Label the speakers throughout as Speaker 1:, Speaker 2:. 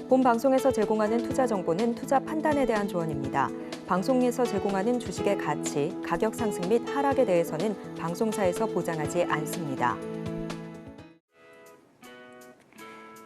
Speaker 1: 본 방송에서 제공하는 투자 정보는 투자 판단에 대한 조언입니다. 방송에서 제공하는 주식의 가치, 가격 상승 및 하락에 대해서는 방송사에서 보장하지 않습니다.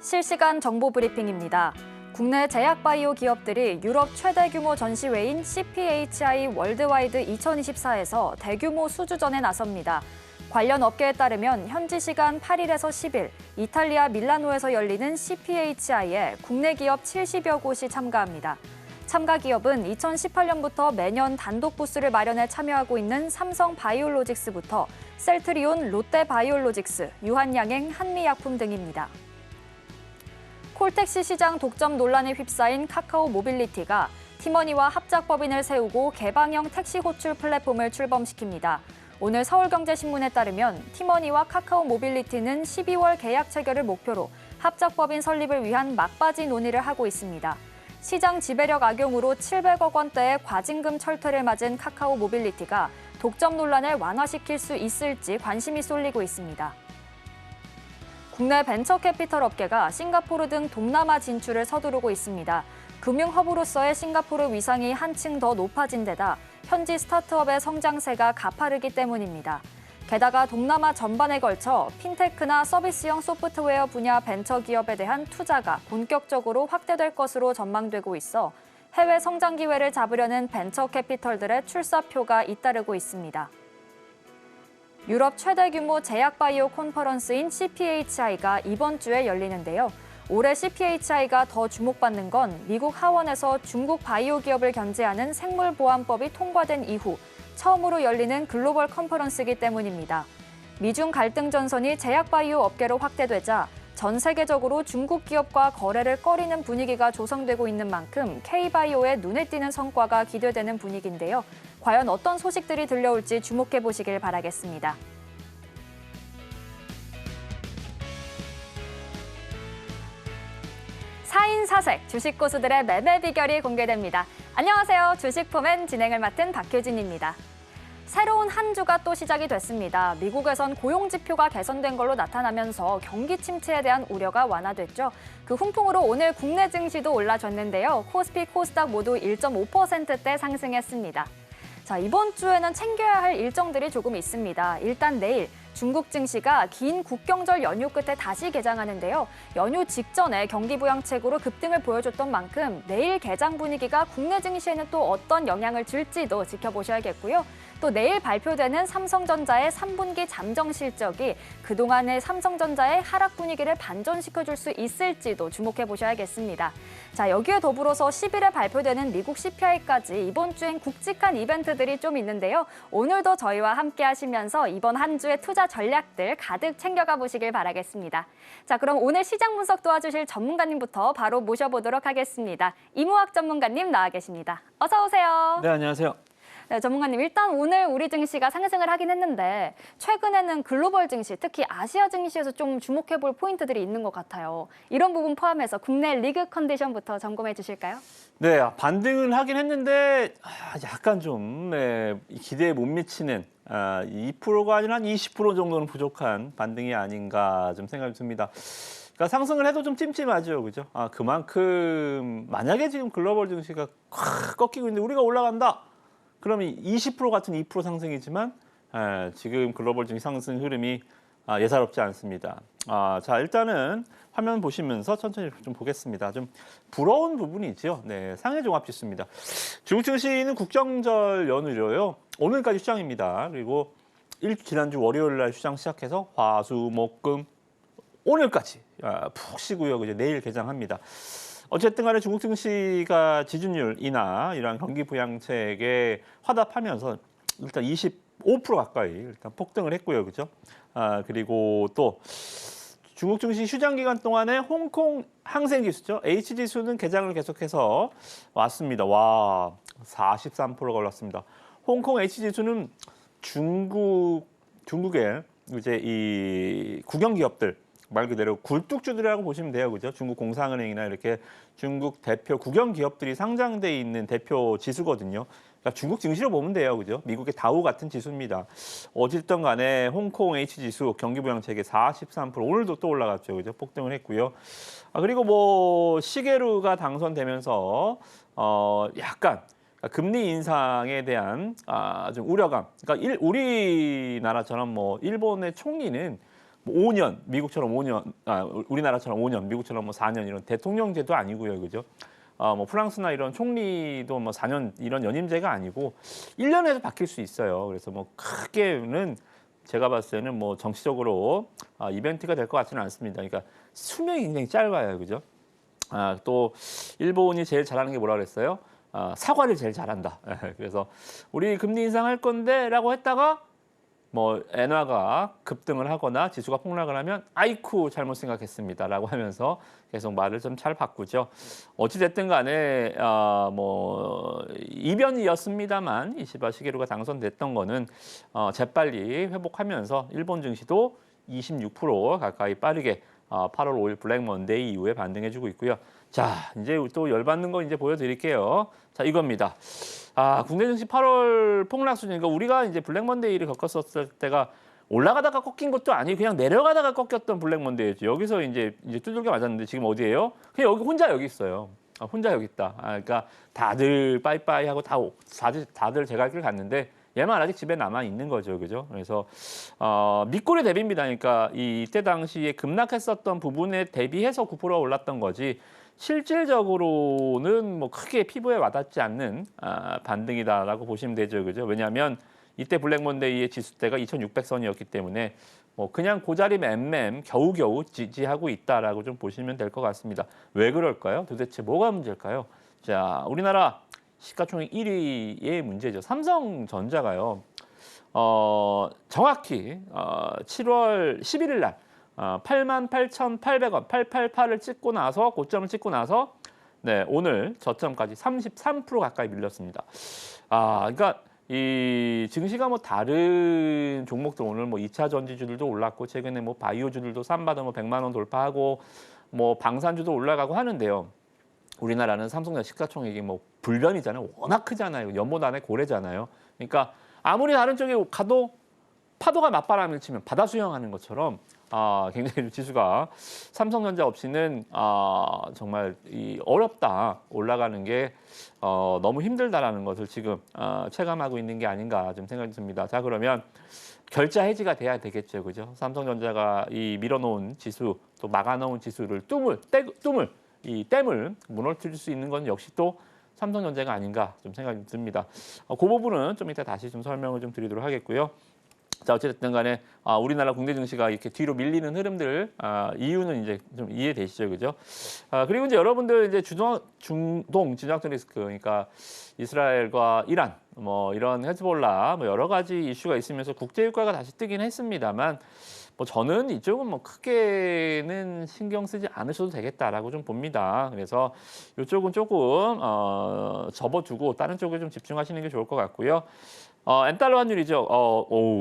Speaker 2: 실시간 정보 브리핑입니다. 국내 제약바이오 기업들이 유럽 최대 규모 전시회인 CPHI 월드와이드 2024에서 대규모 수주전에 나섭니다. 관련 업계에 따르면 현지 시간 8일에서 10일 이탈리아 밀라노에서 열리는 CPHI에 국내 기업 70여 곳이 참가합니다. 참가 기업은 2018년부터 매년 단독 부스를 마련해 참여하고 있는 삼성 바이오로직스부터 셀트리온, 롯데 바이오로직스, 유한양행, 한미약품 등입니다. 콜택시 시장 독점 논란에 휩싸인 카카오 모빌리티가 티머니와 합작법인을 세우고 개방형 택시 호출 플랫폼을 출범시킵니다. 오늘 서울경제신문에 따르면 티머니와 카카오 모빌리티는 12월 계약 체결을 목표로 합작법인 설립을 위한 막바지 논의를 하고 있습니다. 시장 지배력 악용으로 700억 원대의 과징금 철퇴를 맞은 카카오 모빌리티가 독점 논란을 완화시킬 수 있을지 관심이 쏠리고 있습니다. 국내 벤처 캐피털 업계가 싱가포르 등 동남아 진출을 서두르고 있습니다. 금융허브로서의 싱가포르 위상이 한층 더 높아진 데다 현지 스타트업의 성장세가 가파르기 때문입니다. 게다가 동남아 전반에 걸쳐 핀테크나 서비스형 소프트웨어 분야 벤처 기업에 대한 투자가 본격적으로 확대될 것으로 전망되고 있어 해외 성장 기회를 잡으려는 벤처 캐피털들의 출사표가 잇따르고 있습니다. 유럽 최대 규모 제약바이오 컨퍼런스인 CPHI가 이번 주에 열리는데요. 올해 CPHI가 더 주목받는 건 미국 하원에서 중국 바이오 기업을 견제하는 생물보안법이 통과된 이후 처음으로 열리는 글로벌 컨퍼런스이기 때문입니다. 미중 갈등 전선이 제약바이오 업계로 확대되자 전 세계적으로 중국 기업과 거래를 꺼리는 분위기가 조성되고 있는 만큼 K바이오의 눈에 띄는 성과가 기대되는 분위기인데요. 과연 어떤 소식들이 들려올지 주목해 보시길 바라겠습니다. 사인사색 주식 고수들의 매매 비결이 공개됩니다. 안녕하세요. 주식포맨 진행을 맡은 박효진입니다. 새로운 한 주가 또 시작이 됐습니다. 미국에선 고용 지표가 개선된 걸로 나타나면서 경기 침체에 대한 우려가 완화됐죠. 그 훈풍으로 오늘 국내 증시도 올라졌는데요. 코스피, 코스닥 모두 1.5%대 상승했습니다. 자, 이번 주에는 챙겨야 할 일정들이 조금 있습니다. 일단 내일 중국 증시가 긴 국경절 연휴 끝에 다시 개장하는데요. 연휴 직전에 경기 부양책으로 급등을 보여줬던 만큼 내일 개장 분위기가 국내 증시에는 또 어떤 영향을 줄지도 지켜보셔야겠고요. 또 내일 발표되는 삼성전자의 3분기 잠정 실적이 그동안의 삼성전자의 하락 분위기를 반전시켜줄 수 있을지도 주목해 보셔야겠습니다. 자, 여기에 더불어서 10일에 발표되는 미국 CPI까지 이번 주엔 굵직한 이벤트들이 좀 있는데요. 오늘도 저희와 함께 하시면서 이번 한 주의 투자 전략들 가득 챙겨가 보시길 바라겠습니다. 자, 그럼 오늘 시장 분석 도와주실 전문가님부터 바로 모셔보도록 하겠습니다. 이무학 전문가님 나와 계십니다. 어서 오세요.
Speaker 3: 네, 안녕하세요.
Speaker 2: 네, 전문가님, 일단 오늘 우리 증시가 상승을 하긴 했는데 최근에는 글로벌 증시, 특히 아시아 증시에서 좀 주목해 볼 포인트들이 있는 것 같아요. 이런 부분 포함해서 국내 리그 컨디션부터 점검해 주실까요?
Speaker 3: 네, 반등을 하긴 했는데 약간 좀 기대에 못 미치는 2%가 아니라 한 20% 정도는 부족한 반등이 아닌가 좀 생각이 듭니다. 그러니까 상승을 해도 좀 찜찜하죠, 그죠? 그만큼 만약에 지금 글로벌 증시가 확 꺾이고 있는데 우리가 올라간다. 그러면 20% 같은 2% 상승이지만 지금 글로벌 증시 상승 흐름이 예사롭지 않습니다. 자, 일단은 화면 보시면서 천천히 좀 보겠습니다. 좀 부러운 부분이죠. 네, 상해 종합지수입니다. 중국 증시는 국경절 연휴로요. 오늘까지 휴장입니다. 그리고 지난주 월요일 날 휴장 시작해서 화, 수, 목, 금 오늘까지 푹 쉬고요. 이제 내일 개장합니다. 어쨌든 간에 중국 증시가 지준율 인하 이러한 경기 부양책에 화답하면서 일단 25% 가까이 일단 폭등을 했고요. 그죠? 그리고 또 중국 증시 휴장 기간 동안에 홍콩 항생 지수죠. H 지수는 개장을 계속해서 왔습니다. 와, 43%가 올랐습니다. 홍콩 H 지수는 중국의 이제 이 국영 기업들 말 그대로 굴뚝주들이라고 보시면 돼요. 그죠? 중국 공상은행이나 이렇게 중국 대표 국영 기업들이 상장돼 있는 대표 지수거든요. 그러니까 중국 증시로 보면 돼요. 그죠? 미국의 다우 같은 지수입니다. 어쨌든 간에 홍콩 H지수 경기부양체계 43% 오늘도 또 올라갔죠. 그죠? 폭등을 했고요. 그리고 뭐 시게루가 당선되면서 약간 금리 인상에 대한 좀 우려감. 그러니까 우리나라처럼 뭐 일본의 총리는 뭐 5년, 미국처럼 5년, 우리나라처럼 5년, 미국처럼 뭐 4년 이런 대통령제도 아니고요, 그죠? 뭐 프랑스나 이런 총리도 뭐 4년 이런 연임제가 아니고 1년에도 바뀔 수 있어요. 그래서 뭐 크게는 제가 봤을 때는 뭐 정치적으로 이벤트가 될 것 같지는 않습니다. 그러니까 수명이 굉장히 짧아요, 그죠? 또 일본이 제일 잘하는 게 뭐라 그랬어요? 사과를 제일 잘한다. 그래서 우리 금리 인상할 건데라고 했다가 뭐 엔화가 급등을 하거나 지수가 폭락을 하면 아이쿠 잘못 생각했습니다라고 하면서 계속 말을 좀 잘 바꾸죠. 어찌 됐든 간에 뭐 이변이었습니다만 이시바 시게루가 당선됐던 거는 재빨리 회복하면서 일본 증시도 26% 가까이 빠르게 8월 5일 블랙 먼데이 이후에 반등해주고 있고요. 자, 이제 또 열받는 거 이제 보여드릴게요. 자, 이겁니다. 국내 증시 8월 폭락 수준이니까 우리가 이제 블랙 먼데이를 겪었을 때가 올라가다가 꺾인 것도 아니고 그냥 내려가다가 꺾였던 블랙 먼데이였죠. 여기서 이제 두들겨 맞았는데 지금 어디예요? 그냥 여기 혼자 여기 있어요. 혼자 여기 있다. 그러니까 다들 빠이빠이 하고 다들 제 갈 길 갔는데 얘만 아직 집에 남아 있는 거죠, 그죠? 그래서 밑꼬리 대비입니다. 그러니까 이때 당시에 급락했었던 부분에 대비해서 9% 올랐던 거지. 실질적으로는 뭐 크게 피부에 와닿지 않는 반등이다라고 보시면 되죠, 그죠? 왜냐하면 이때 블랙 먼데이의 지수대가 2,600선이었기 때문에 뭐 그냥 그 자리 맴맴 겨우겨우 지지하고 있다라고 좀 보시면 될 것 같습니다. 왜 그럴까요? 도대체 뭐가 문제일까요? 자, 우리나라 시가총액 1위의 문제죠. 삼성전자가요. 정확히 7월 11일 날 88,800원, 888을 찍고 나서 고점을 찍고 나서 네, 오늘 저점까지 33% 가까이 밀렸습니다. 그러니까 이 증시가 뭐 다른 종목들 오늘 뭐 2차 전지주들도 올랐고 최근에 뭐 바이오주들도 쌈바다 뭐 100만 원 돌파하고 뭐 방산주도 올라가고 하는데요. 우리나라는 삼성전자 시가총액이 뭐 불변이잖아요. 워낙 크잖아요. 연못 안에 고래잖아요. 그러니까 아무리 다른 쪽에 가도 파도가 맞바람을 치면 바다 수영하는 것처럼 굉장히 지수가 삼성전자 없이는 정말 어렵다. 올라가는 게 너무 힘들다라는 것을 지금 체감하고 있는 게 아닌가 좀 생각이 듭니다. 자, 그러면 결자 해지가 돼야 되겠죠, 그죠? 삼성전자가 이 밀어놓은 지수 또 막아놓은 지수를 댐을 무너뜨릴 수 있는 건 역시 또 삼성전자가 아닌가 좀 생각이 듭니다. 그 부분은 좀 이따 다시 좀 설명을 좀 드리도록 하겠고요. 자, 어쨌든 간에 우리나라 국내 증시가 이렇게 뒤로 밀리는 흐름들 이유는 이제 좀 이해되시죠, 그죠? 그리고 이제 여러분들 이제 중동 진압적 리스크, 그러니까 이스라엘과 이란, 뭐 이런 헤즈볼라, 뭐 여러 가지 이슈가 있으면서 국제 유가가 다시 뜨긴 했습니다만, 뭐 저는 이쪽은 뭐 크게는 신경 쓰지 않으셔도 되겠다라고 좀 봅니다. 그래서 이쪽은 조금 접어두고 다른 쪽에 좀 집중하시는 게 좋을 것 같고요. 엔달러 환율이죠.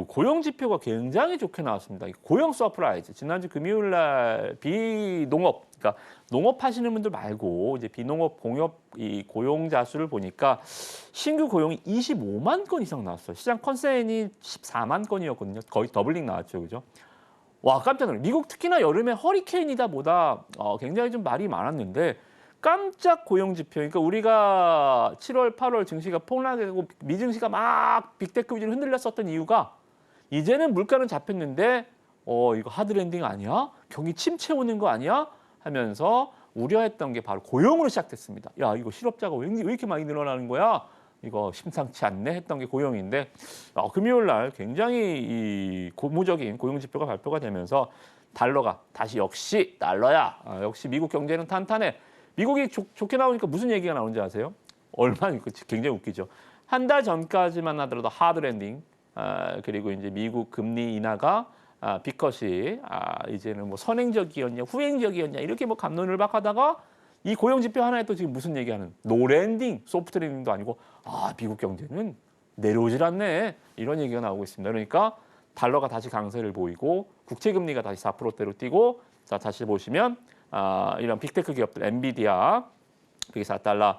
Speaker 3: 고용 지표가 굉장히 좋게 나왔습니다. 고용 서프라이즈. 지난주 금요일 날 비농업, 그러니까 농업하시는 분들 말고 이제 비농업 공업 이 고용자 수를 보니까 신규 고용이 25만 건 이상 나왔어요. 시장 컨센이 14만 건이었거든요. 거의 더블링 나왔죠, 그죠? 와, 깜짝 놀랐어요. 미국 특히나 여름에 허리케인이다 보다 굉장히 좀 말이 많았는데 깜짝 고용 지표. 그러니까 우리가 7월, 8월 증시가 폭락하고 미증시가 막 빅테크 위주로 흔들렸었던 이유가 이제는 물가는 잡혔는데 이거 하드랜딩 아니야? 경기 침체 오는 거 아니야? 하면서 우려했던 게 바로 고용으로 시작됐습니다. 야, 이거 실업자가 왜 이렇게 많이 늘어나는 거야? 이거 심상치 않네 했던 게 고용인데 금요일 날 굉장히 이 고무적인 고용 지표가 발표가 되면서 달러가 다시 역시 달러야. 역시 미국 경제는 탄탄해. 미국이 좋게 나오니까 무슨 얘기가 나오는지 아세요? 굉장히 웃기죠. 한 달 전까지만 하더라도 하드 랜딩, 그리고 이제 미국 금리 인하가 빅컷이 이제는 뭐 선행적이었냐 후행적이었냐 이렇게 뭐 갑론을박하다가 이 고용 지표 하나에 또 지금 무슨 얘기하는 노랜딩, 소프트 랜딩도 아니고 미국 경제는 내려오질 않네 이런 얘기가 나오고 있습니다. 그러니까 달러가 다시 강세를 보이고 국채 금리가 다시 4%대로 뛰고 자, 다시 보시면 이런 빅테크 기업들 엔비디아 104달러.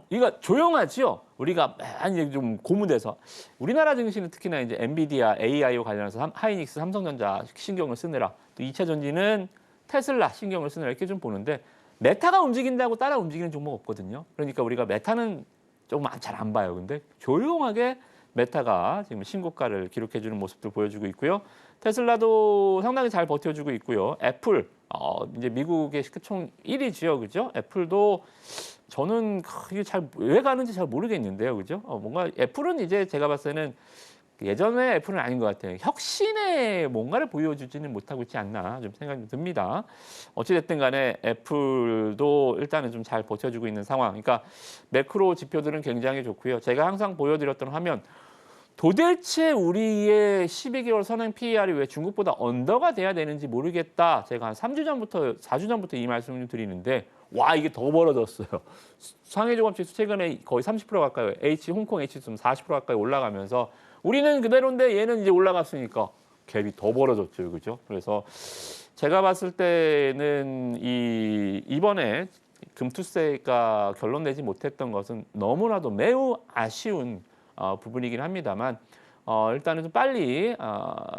Speaker 3: 이거 조용하지요. 우리가 많이 좀 고무돼서 우리나라 증시는 특히나 이제 엔비디아, AI와 관련해서 하이닉스, 삼성전자 신경을 쓰느라 또 2차 전지는 테슬라 신경을 쓰느라 이렇게 좀 보는데 메타가 움직인다고 따라 움직이는 종목 없거든요. 그러니까 우리가 메타는 조금 잘 안 봐요. 근데 조용하게 메타가 지금 신고가를 기록해주는 모습들 보여주고 있고요. 테슬라도 상당히 잘 버텨주고 있고요. 애플 이제 미국의 시가총 1위지요, 그죠? 애플도 저는 이게 잘 왜 가는지 잘 모르겠는데요, 그죠? 뭔가 애플은 이제 제가 봤을 때는 예전에 애플은 아닌 것 같아요. 혁신의 뭔가를 보여주지는 못하고 있지 않나 좀 생각이 듭니다. 어찌됐든 간에 애플도 일단은 좀 잘 버텨주고 있는 상황. 그러니까 매크로 지표들은 굉장히 좋고요. 제가 항상 보여드렸던 화면 도대체 우리의 12개월 선행 PER이 왜 중국보다 언더가 돼야 되는지 모르겠다. 제가 한 3주 전부터 4주 전부터 이 말씀을 드리는데 와 이게 더 벌어졌어요. 상해종합지수 최근에 거의 30% 가까이 홍콩 H좀 40% 가까이 올라가면서 우리는 그대로인데 얘는 이제 올라갔으니까 갭이 더 벌어졌죠, 그죠? 그래서 제가 봤을 때는 이번에 금투세가 결론내지 못했던 것은 너무나도 매우 아쉬운 부분이긴 합니다만 일단은 좀 빨리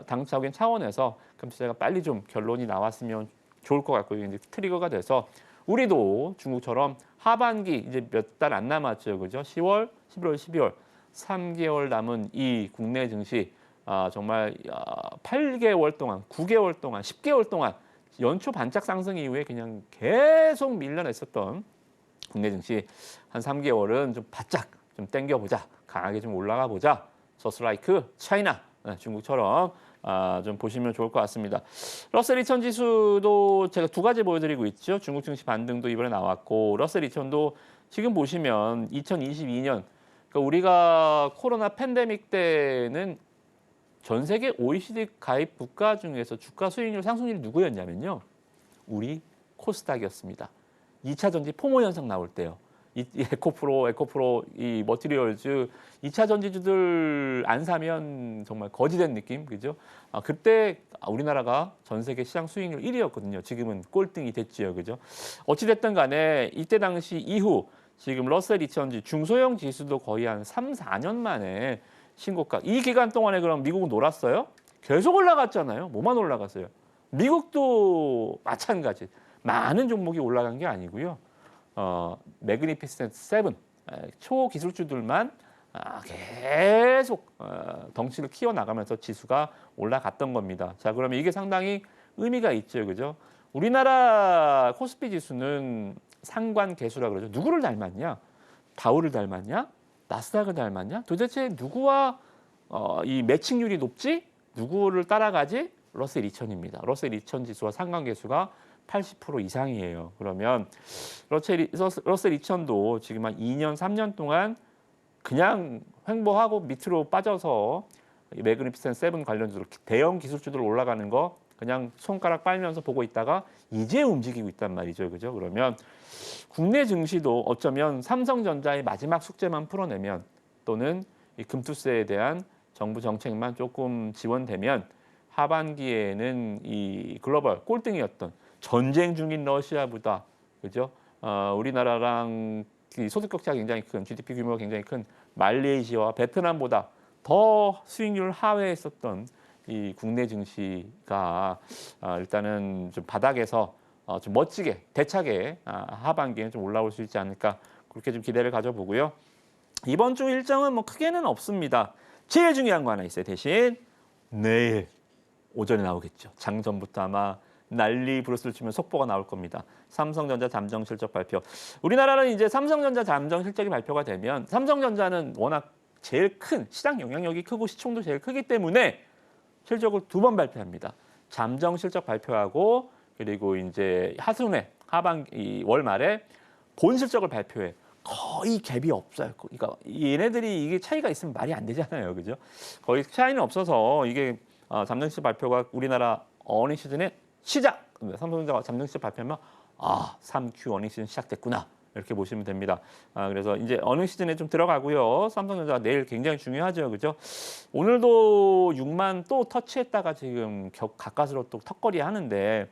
Speaker 3: 당차적인 차원에서 금투세가 빨리 좀 결론이 나왔으면 좋을 것 같고요. 이제 트리거가 돼서 우리도 중국처럼 하반기 이제 몇 달 안 남았죠, 그죠? 10월, 11월, 12월 3개월 남은 이 국내 증시 정말 8개월 동안, 9개월 동안, 10개월 동안 연초 반짝 상승 이후에 그냥 계속 밀려냈었던 국내 증시 한 3개월은 좀 바짝 좀 당겨보자, 강하게 좀 올라가 보자. Just like China, 중국처럼 좀 보시면 좋을 것 같습니다. 러셀 2000 지수도 제가 두 가지 보여드리고 있죠. 중국 증시 반등도 이번에 나왔고 러셀 2000도 지금 보시면 2022년 그러니까 우리가 코로나 팬데믹 때는 전 세계 OECD 가입 국가 중에서 주가 수익률 상승률이 누구였냐면요. 우리 코스닥이었습니다. 2차 전지 포모 현상 나올 때요. 이 에코프로, 이 머티리얼즈 2차 전지주들 안 사면 정말 거지된 느낌, 그죠? 그때 우리나라가 전 세계 시장 수익률 1위였거든요. 지금은 꼴등이 됐지요, 그죠? 어찌됐든 간에 이때 당시 이후 지금 러셀 2000 중소형 지수도 거의 한 3, 4년 만에 신고가. 이 기간 동안에 그럼 미국은 놀았어요? 계속 올라갔잖아요. 뭐만 올라갔어요? 미국도 마찬가지. 많은 종목이 올라간 게 아니고요. 매그니피센트 7 초기술주들만 계속 덩치를 키워나가면서 지수가 올라갔던 겁니다. 자, 그러면 이게 상당히 의미가 있죠, 그죠? 우리나라 코스피 지수는 상관 개수라 그러죠. 누구를 닮았냐? 다우를 닮았냐? 나스닥을 닮았냐? 도대체 누구와 이 매칭률이 높지? 누구를 따라가지? 러셀 2000입니다. 러셀 2000 지수와 상관 개수가 80% 이상이에요. 그러면 러셀 2000도 지금 한 2년, 3년 동안 그냥 횡보하고 밑으로 빠져서 매그니피센트 7 관련주로 대형 기술주들 올라가는 거 그냥 손가락 빨면서 보고 있다가 이제 움직이고 있단 말이죠. 그죠? 그러면 국내 증시도 어쩌면 삼성전자의 마지막 숙제만 풀어내면 또는 이 금투세에 대한 정부 정책만 조금 지원되면 하반기에는 이 글로벌 꼴등이었던 전쟁 중인 러시아보다 그죠? 우리나라랑 소득 격차가 굉장히 큰 GDP 규모가 굉장히 큰 말레이시아와 베트남보다 더 수익률 하회했었던 이 국내 증시가 일단은 좀 바닥에서 좀 멋지게 대차게 하반기에 좀 올라올 수 있지 않을까 그렇게 좀 기대를 가져보고요. 이번 주 일정은 뭐 크게는 없습니다. 제일 중요한 거 하나 있어요. 대신 내일 오전에 나오겠죠. 장전부터 아마 난리 브루스를 치면 속보가 나올 겁니다. 삼성전자 잠정 실적 발표. 우리나라는 이제 삼성전자 잠정 실적이 발표가 되면 삼성전자는 워낙 제일 큰 시장 영향력이 크고 시총도 제일 크기 때문에 실적을 두 번 발표합니다. 잠정 실적 발표하고 그리고 이제 하순에 하반기 월 말에 본 실적을 발표해. 거의 갭이 없어요. 그러니까 얘네들이 이게 차이가 있으면 말이 안 되잖아요, 그죠? 거의 차이는 없어서 이게 잠정 실적 발표가 우리나라 어닝 시즌의 시작. 삼성전자가 잠정 실적 발표하면 3Q 어닝 시즌 시작됐구나. 이렇게 보시면 됩니다. 그래서 이제 어닝 시즌에 좀 들어가고요. 삼성전자가 내일 굉장히 중요하죠, 그죠? 오늘도 6만 또 터치했다가 지금 가까스로 또 턱걸이 하는데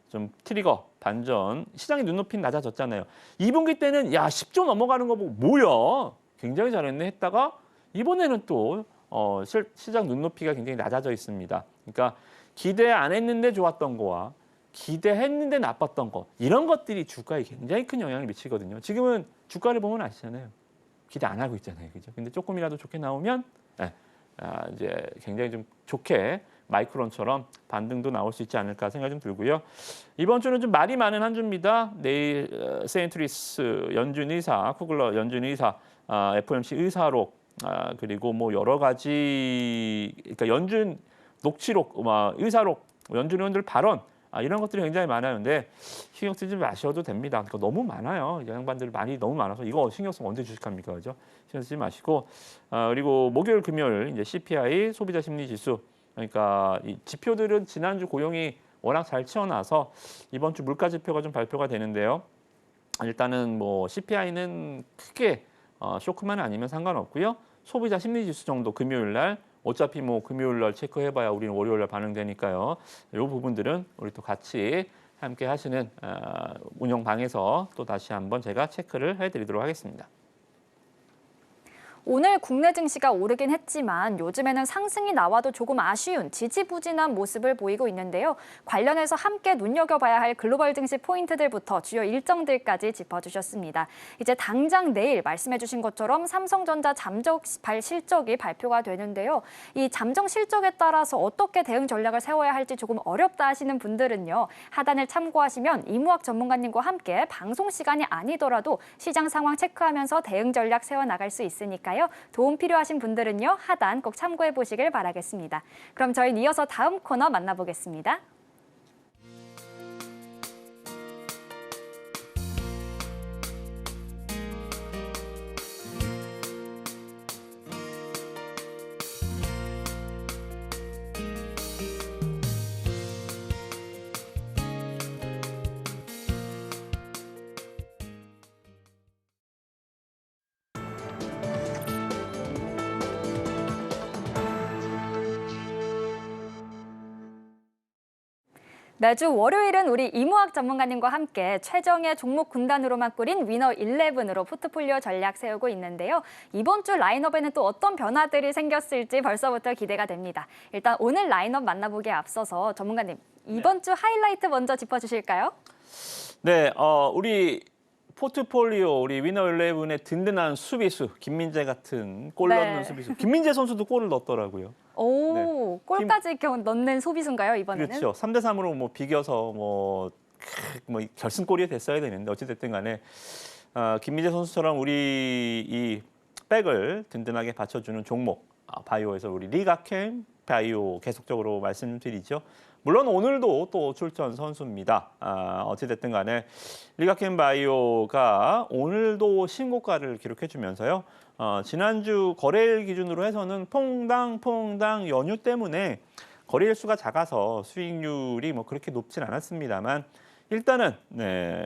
Speaker 3: 좀 트리거, 반전, 시장의 눈높이는 낮아졌잖아요. 2분기 때는 야 10조 넘어가는 거 보고 뭐야 굉장히 잘했네 했다가 이번에는 또 시장 눈높이가 굉장히 낮아져 있습니다. 그러니까 기대 안 했는데 좋았던 거와 기대했는데 나빴던 거 이런 것들이 주가에 굉장히 큰 영향을 미치거든요. 지금은 주가를 보면 아시잖아요. 기대 안 하고 있잖아요, 그죠? 근데 조금이라도 좋게 나오면 이제 굉장히 좀 좋게 마이크론처럼 반등도 나올 수 있지 않을까 생각이 좀 들고요. 이번 주는 좀 말이 많은 한 주입니다. 내일 세인트리스 연준 의사, 쿠글러 연준 의사, FOMC 의사록 그리고 뭐 여러 가지 그러니까 연준 녹취록, 의사록, 연준 의원들 발언 이런 것들이 굉장히 많아요. 근데 신경 쓰지 마셔도 됩니다. 그러니까 너무 많아요. 양반들 많이 너무 많아서 이거 신경 쓰면 언제 주식합니까, 그죠? 신경 쓰지 마시고 그리고 목요일, 금요일 이제 CPI 소비자 심리 지수 그러니까 이 지표들은 지난주 고용이 워낙 잘 치워나서 이번 주 물가 지표가 좀 발표가 되는데요. 일단은 뭐 CPI는 크게 쇼크만 아니면 상관없고요. 소비자 심리 지수 정도 금요일 날 어차피 뭐 금요일 날 체크해봐야 우리는 월요일 날 반영되니까요. 이 부분들은 우리 또 같이 함께 하시는 운영방에서 또 다시 한번 제가 체크를 해드리도록 하겠습니다.
Speaker 2: 오늘 국내 증시가 오르긴 했지만 요즘에는 상승이 나와도 조금 아쉬운 지지부진한 모습을 보이고 있는데요. 관련해서 함께 눈여겨봐야 할 글로벌 증시 포인트들부터 주요 일정들까지 짚어주셨습니다. 이제 당장 내일 말씀해주신 것처럼 삼성전자 잠정 실적이 발표가 되는데요. 이 잠정 실적에 따라서 어떻게 대응 전략을 세워야 할지 조금 어렵다 하시는 분들은요. 하단을 참고하시면 이무학 전문가님과 함께 방송 시간이 아니더라도 시장 상황 체크하면서 대응 전략 세워나갈 수 있으니까요. 도움 필요하신 분들은요. 하단 꼭 참고해 보시길 바라겠습니다. 그럼 저희는 이어서 다음 코너 만나보겠습니다. 매주 월요일은 우리 이무학 전문가님과 함께 최정의 종목 군단으로만 꾸린 위너 11으로 포트폴리오 전략 세우고 있는데요. 이번 주 라인업에는 또 어떤 변화들이 생겼을지 벌써부터 기대가 됩니다. 일단 오늘 라인업 만나보기에 앞서서 전문가님, 이번 주 하이라이트 먼저 짚어주실까요?
Speaker 3: 네, 우리 포트폴리오 우리 위너 11의 든든한 수비수 김민재 같은 골 넣는 수비수 김민재 선수도 골을 넣었더라고요.
Speaker 2: 오,
Speaker 3: 네.
Speaker 2: 골까지 넣는 소비수인가요, 이번에는?
Speaker 3: 그렇죠. 3대3으로 뭐 비겨서 뭐 결승골이 됐어야 되는데 어찌됐든 간에 김민재 선수처럼 우리 이 백을 든든하게 받쳐주는 종목 바이오에서 우리 리가캠 바이오 계속적으로 말씀드리죠. 물론 오늘도 또 출전 선수입니다. 어찌됐든 간에 리가캠 바이오가 오늘도 신고가를 기록해주면서요. 지난주 거래일 기준으로 해서는 퐁당 연휴 때문에 거래일 수가 작아서 수익률이 뭐 그렇게 높진 않았습니다만 일단은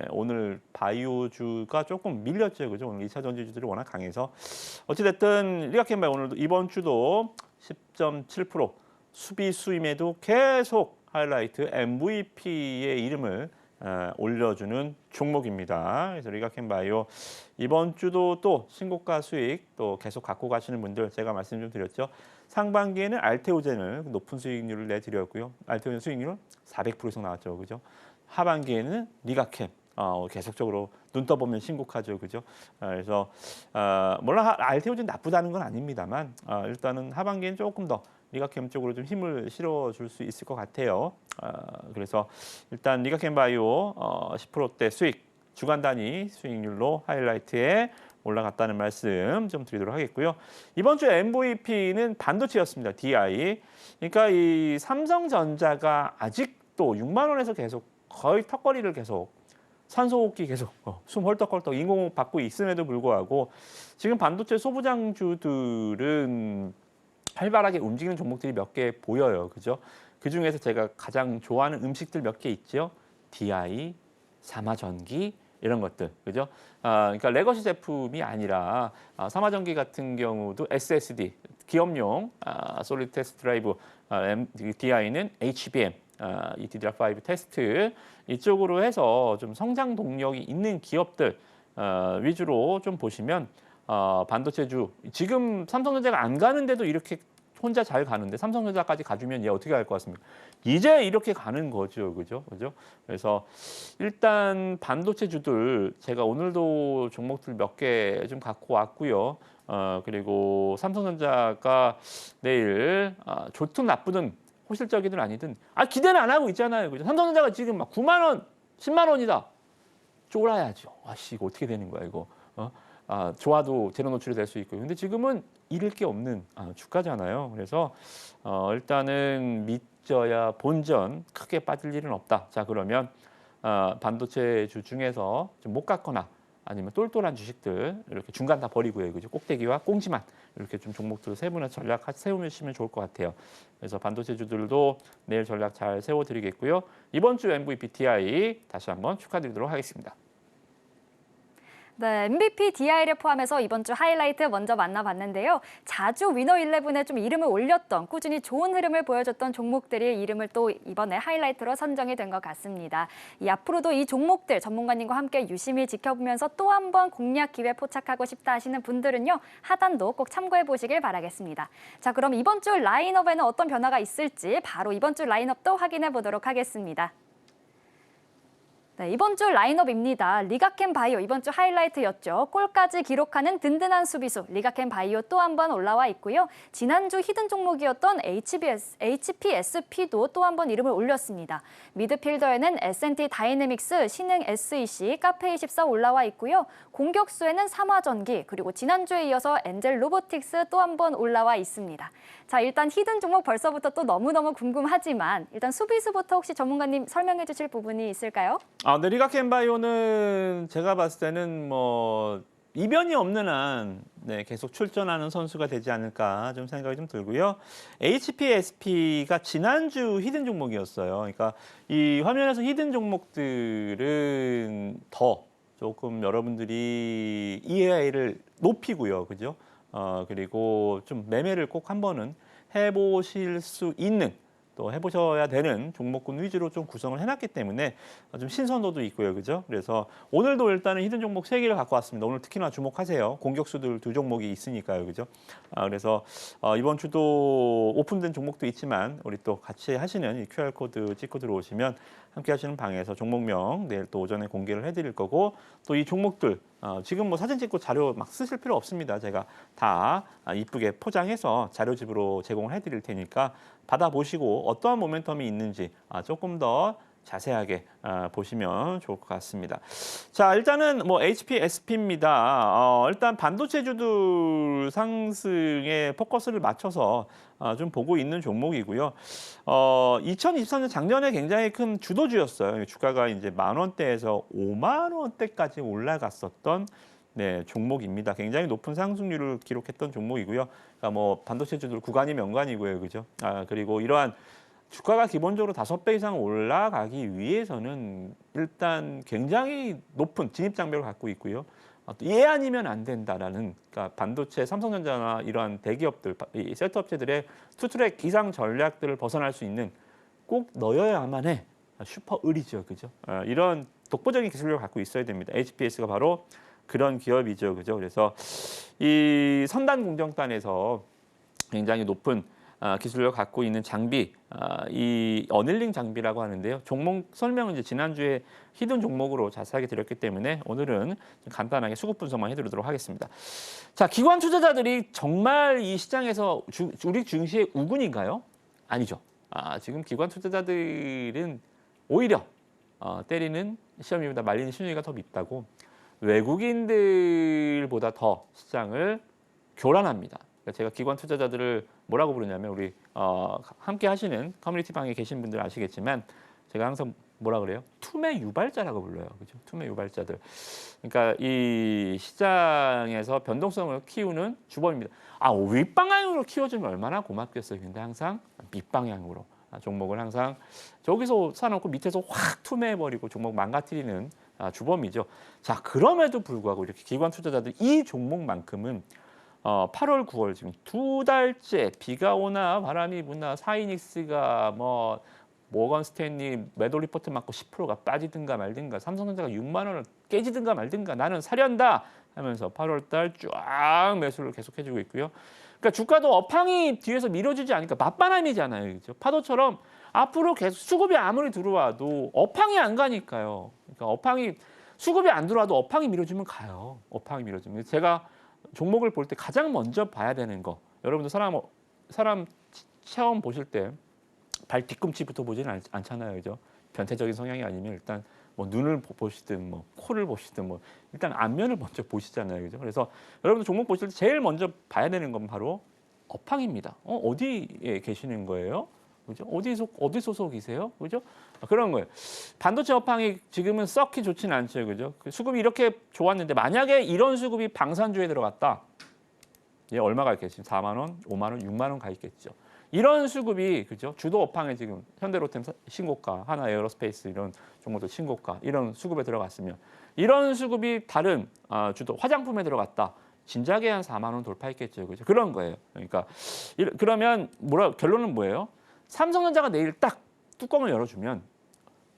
Speaker 3: 오늘 바이오주가 조금 밀렸죠, 그죠? 오늘 2차 전지주들이 워낙 강해서 어찌됐든 리가캠 바이오 오늘도 이번 주도 10.7% 수비수임에도 계속 하이라이트 MVP의 이름을 올려주는 종목입니다. 그래서 리가캠 바이오 이번 주도 또 신고가 수익 또 계속 갖고 가시는 분들 제가 말씀 좀 드렸죠. 상반기에는 알테오젠을 높은 수익률을 내드렸고요. 알테오젠 수익률 400% 이상 나왔죠, 그죠? 하반기에는 리가캠 계속적으로 눈 떠보면 신고가죠, 그죠? 그래서 물론 알테오젠 나쁘다는 건 아닙니다만 일단은 하반기에는 조금 더 리가캠 쪽으로 좀 힘을 실어줄 수 있을 것 같아요. 그래서 일단 리가캠 바이오 10%대 수익 주간 단위 수익률로 하이라이트에 올라갔다는 말씀 좀 드리도록 하겠고요. 이번 주 MVP는 반도체였습니다. DI. 그러니까 이 삼성전자가 아직도 6만 원에서 계속 거의 턱걸이를 계속 산소호흡기 계속 숨 헐떡헐떡 인공호흡 받고 있음에도 불구하고 지금 반도체 소부장주들은 활발하게 움직이는 종목들이 몇 개 보여요, 그죠? 그 중에서 제가 가장 좋아하는 음식들 몇 개 있죠. DI, 사마전기 이런 것들, 그죠? 그러니까 레거시 제품이 아니라 사마전기 같은 경우도 SSD, 기업용 솔리드 스테이트 드라이브, DI는 HBM 이 DDR5 테스트 이쪽으로 해서 좀 성장 동력이 있는 기업들 위주로 좀 보시면 반도체주 지금 삼성전자가 안 가는데도 이렇게 혼자 잘 가는데 삼성전자까지 가주면 얘 어떻게 갈 것 같습니까? 이제 이렇게 가는 거죠, 그죠? 그래서 일단 반도체주들 제가 오늘도 종목들 몇 개 좀 갖고 왔고요. 그리고 삼성전자가 내일 좋든 나쁘든 호실적이든 아니든 기대는 안 하고 있잖아요, 그죠? 삼성전자가 지금 막 9만 원, 10만 원이다. 쫄아야죠. 이거 어떻게 되는 거야, 이거? 좋아도 재료 노출이 될 수 있고. 근데 지금은 잃을 게 없는 주가잖아요. 그래서 일단은 믿져야 본전 크게 빠질 일은 없다. 자, 그러면 반도체주 중에서 좀 못 갔거나 아니면 똘똘한 주식들 이렇게 중간 다 버리고요. 그죠? 꼭대기와 꽁지만 이렇게 좀 종목들 세분화 전략 세우시면 좋을 것 같아요. 그래서 반도체주들도 내일 전략 잘 세워드리겠고요. 이번 주 MVP DI 다시 한번 축하드리도록 하겠습니다.
Speaker 2: 네, MVP DI를 포함해서 이번 주 하이라이트 먼저 만나봤는데요. 자주 위너 11에 좀 이름을 올렸던, 꾸준히 좋은 흐름을 보여줬던 종목들이 이름을 또 이번에 하이라이트로 선정이 된 것 같습니다. 앞으로도 이 종목들 전문가님과 함께 유심히 지켜보면서 또 한 번 공략 기회 포착하고 싶다 하시는 분들은요. 하단도 꼭 참고해 보시길 바라겠습니다. 자, 그럼 이번 주 라인업에는 어떤 변화가 있을지 바로 이번 주 라인업도 확인해 보도록 하겠습니다. 네, 이번 주 라인업입니다. 리가켄 바이오 이번 주 하이라이트였죠. 골까지 기록하는 든든한 수비수 리가켄 바이오 또 한 번 올라와 있고요. 지난주 히든 종목이었던 HPSP도 또 한 번 이름을 올렸습니다. 미드필더에는 S&T 다이내믹스, 신흥 SEC, 카페24 올라와 있고요. 공격수에는 삼화전기 그리고 지난주에 이어서 엔젤 로보틱스 또 한 번 올라와 있습니다. 자, 일단 히든 종목 벌써부터 또 너무너무 궁금하지만 일단 수비수부터 혹시 전문가님 설명해 주실 부분이 있을까요?
Speaker 3: 네, 리가켄 바이오는 제가 봤을 때는 뭐 이변이 없는 한 계속 출전하는 선수가 되지 않을까 좀 생각이 좀 들고요. HPSP가 지난주 히든 종목이었어요. 그러니까 이 화면에서 히든 종목들은 더 조금 여러분들이 이해를 높이고요, 그죠? 그리고 좀 매매를 꼭 한 번은 해보실 수 있는 또 해보셔야 되는 종목군 위주로 좀 구성을 해놨기 때문에 좀 신선도도 있고요, 그죠? 그래서 오늘도 일단은 히든 종목 3개를 갖고 왔습니다. 오늘 특히나 주목하세요. 공격수들 2종목이 있으니까요, 그죠? 그래서 이번 주도 오픈된 종목도 있지만 우리 또 같이 하시는 이 QR 코드 찍고 들어오시면 함께 하시는 방에서 종목명 내일 또 오전에 공개를 해드릴 거고 또 이 종목들 지금 뭐 사진 찍고 자료 막 쓰실 필요 없습니다. 제가 다 이쁘게 포장해서 자료집으로 제공을 해드릴 테니까 받아보시고 어떠한 모멘텀이 있는지 조금 더 자세하게 보시면 좋을 것 같습니다. 자, 일단은 뭐 HPSP입니다. 일단 반도체주들 상승에 포커스를 맞춰서 좀 보고 있는 종목이고요. 2023년 작년에 굉장히 큰 주도주였어요. 주가가 이제 10,000원대에서 50,000원대까지 올라갔었던 종목입니다. 굉장히 높은 상승률을 기록했던 종목이고요. 그러니까 뭐 반도체주들 구간이 명관이고요, 그죠? 그리고 이러한 주가가 기본적으로 5배 이상 올라가기 위해서는 일단 굉장히 높은 진입 장벽을 갖고 있고요. 얘 아니면 안 된다라는, 그러니까 반도체, 삼성전자나 이러한 대기업들, 이 셋업체들의 투트랙 이상 전략들을 벗어날 수 있는 꼭 넣어야만의 슈퍼 을이죠, 그죠? 이런 독보적인 기술력을 갖고 있어야 됩니다. HPS가 바로 그런 기업이죠, 그죠? 그래서 이 선단 공정단에서 굉장히 높은 기술력을 갖고 있는 장비, 이 어닐링 장비라고 하는데요. 종목 설명은 이제 지난주에 히든 종목으로 자세하게 드렸기 때문에 오늘은 간단하게 수급 분석만 해드리도록 하겠습니다. 자, 기관 투자자들이 정말 이 시장에서 우리 증시의 우군인가요? 아니죠. 지금 기관 투자자들은 오히려 때리는 시험이보다 말리는 신용이가 더 밉다고 외국인들보다 더 시장을 교란합니다. 제가 기관 투자자들을 뭐라고 부르냐면 우리 함께 하시는 커뮤니티 방에 계신 분들 아시겠지만 제가 항상 뭐라 그래요? 투매 유발자라고 불러요. 그죠? 투매 유발자들. 그러니까 이 시장에서 변동성을 키우는 주범입니다. 윗방향으로 키워주면 얼마나 고맙겠어요. 근데 항상 밑방향으로 종목을 항상 저기서 사놓고 밑에서 확 투매해버리고 종목 망가뜨리는 주범이죠. 자, 그럼에도 불구하고 이렇게 기관 투자자들 이 종목만큼은 8월, 9월 지금 2달째 비가 오나 바람이 부나 사이닉스가 뭐 모건 스탠리 매도 리포트 맞고 10%가 빠지든가 말든가 삼성전자가 6만 원을 깨지든가 말든가 나는 사련다 하면서 8월 달 쫙 매수를 계속해주고 있고요. 그러니까 주가도 업황이 뒤에서 밀어주지 않으니까 맞바람이잖아요. 그렇죠? 파도처럼 앞으로 계속 수급이 아무리 들어와도 업황이 안 가니까요. 그러니까 업황이 수급이 안 들어와도 업황이 밀어주면 가요. 업황이 밀어주면. 제가 종목을 볼 때 가장 먼저 봐야 되는 거. 여러분들 사람 체험 보실 때 발 뒤꿈치부터 보지는 않잖아요. 그죠? 변태적인 성향이 아니면 일단 뭐 눈을 보시든 뭐 코를 보시든 뭐 일단 앞면을 먼저 보시잖아요. 그죠? 그래서 여러분들 종목 보실 때 제일 먼저 봐야 되는 건 바로 업황입니다. 어디에 계시는 거예요? 그죠? 어디 소속이세요? 그죠? 그런 거예요. 반도체 업황이 지금은 썩히 좋지는 않죠. 그죠? 수급이 이렇게 좋았는데 만약에 이런 수급이 방산주에 들어갔다. 얘 얼마 가 있겠어요? 4만 원, 5만 원, 6만 원 가 있겠죠. 이런 수급이 그죠? 주도 업황에 지금 현대로템 신고가, 하나 에어로스페이스 이런 종목도 신고가 이런 수급에 들어갔으면 이런 수급이 다른 주도 화장품에 들어갔다. 진작에 한 4만 원 돌파했겠죠. 그죠? 그런 거예요. 그러니까 그러면 결론은 뭐예요? 삼성전자가 내일 딱 뚜껑을 열어주면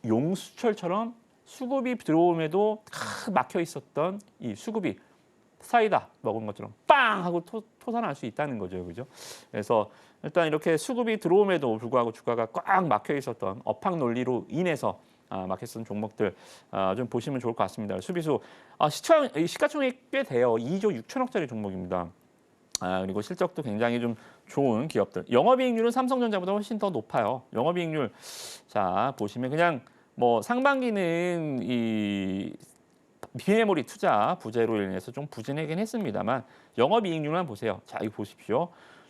Speaker 3: 용수철처럼 수급이 들어옴에도 막혀 있었던 이 수급이 사이다 먹은 것처럼 빵 하고 토산할 수 있다는 거죠. 그죠? 그래서 일단 이렇게 수급이 들어옴에도 불구하고 주가가 꽉 막혀 있었던 업황 논리로 인해서 막혔던 종목들 좀 보시면 좋을 것 같습니다. 수비수 시가총액 꽤 돼요. 2조 6천억짜리 종목입니다. 그리고 실적도 굉장히 좀 좋은 기업들. 영업이익률은 삼성전자보다 훨씬 더 높아요. 영업이익률 자 보시면 그냥 뭐 상반기는 이 비메모리 투자 부재로 인해서 좀 부진하긴 했습니다만 영업이익률만 보세요. 자 이거 보십시오.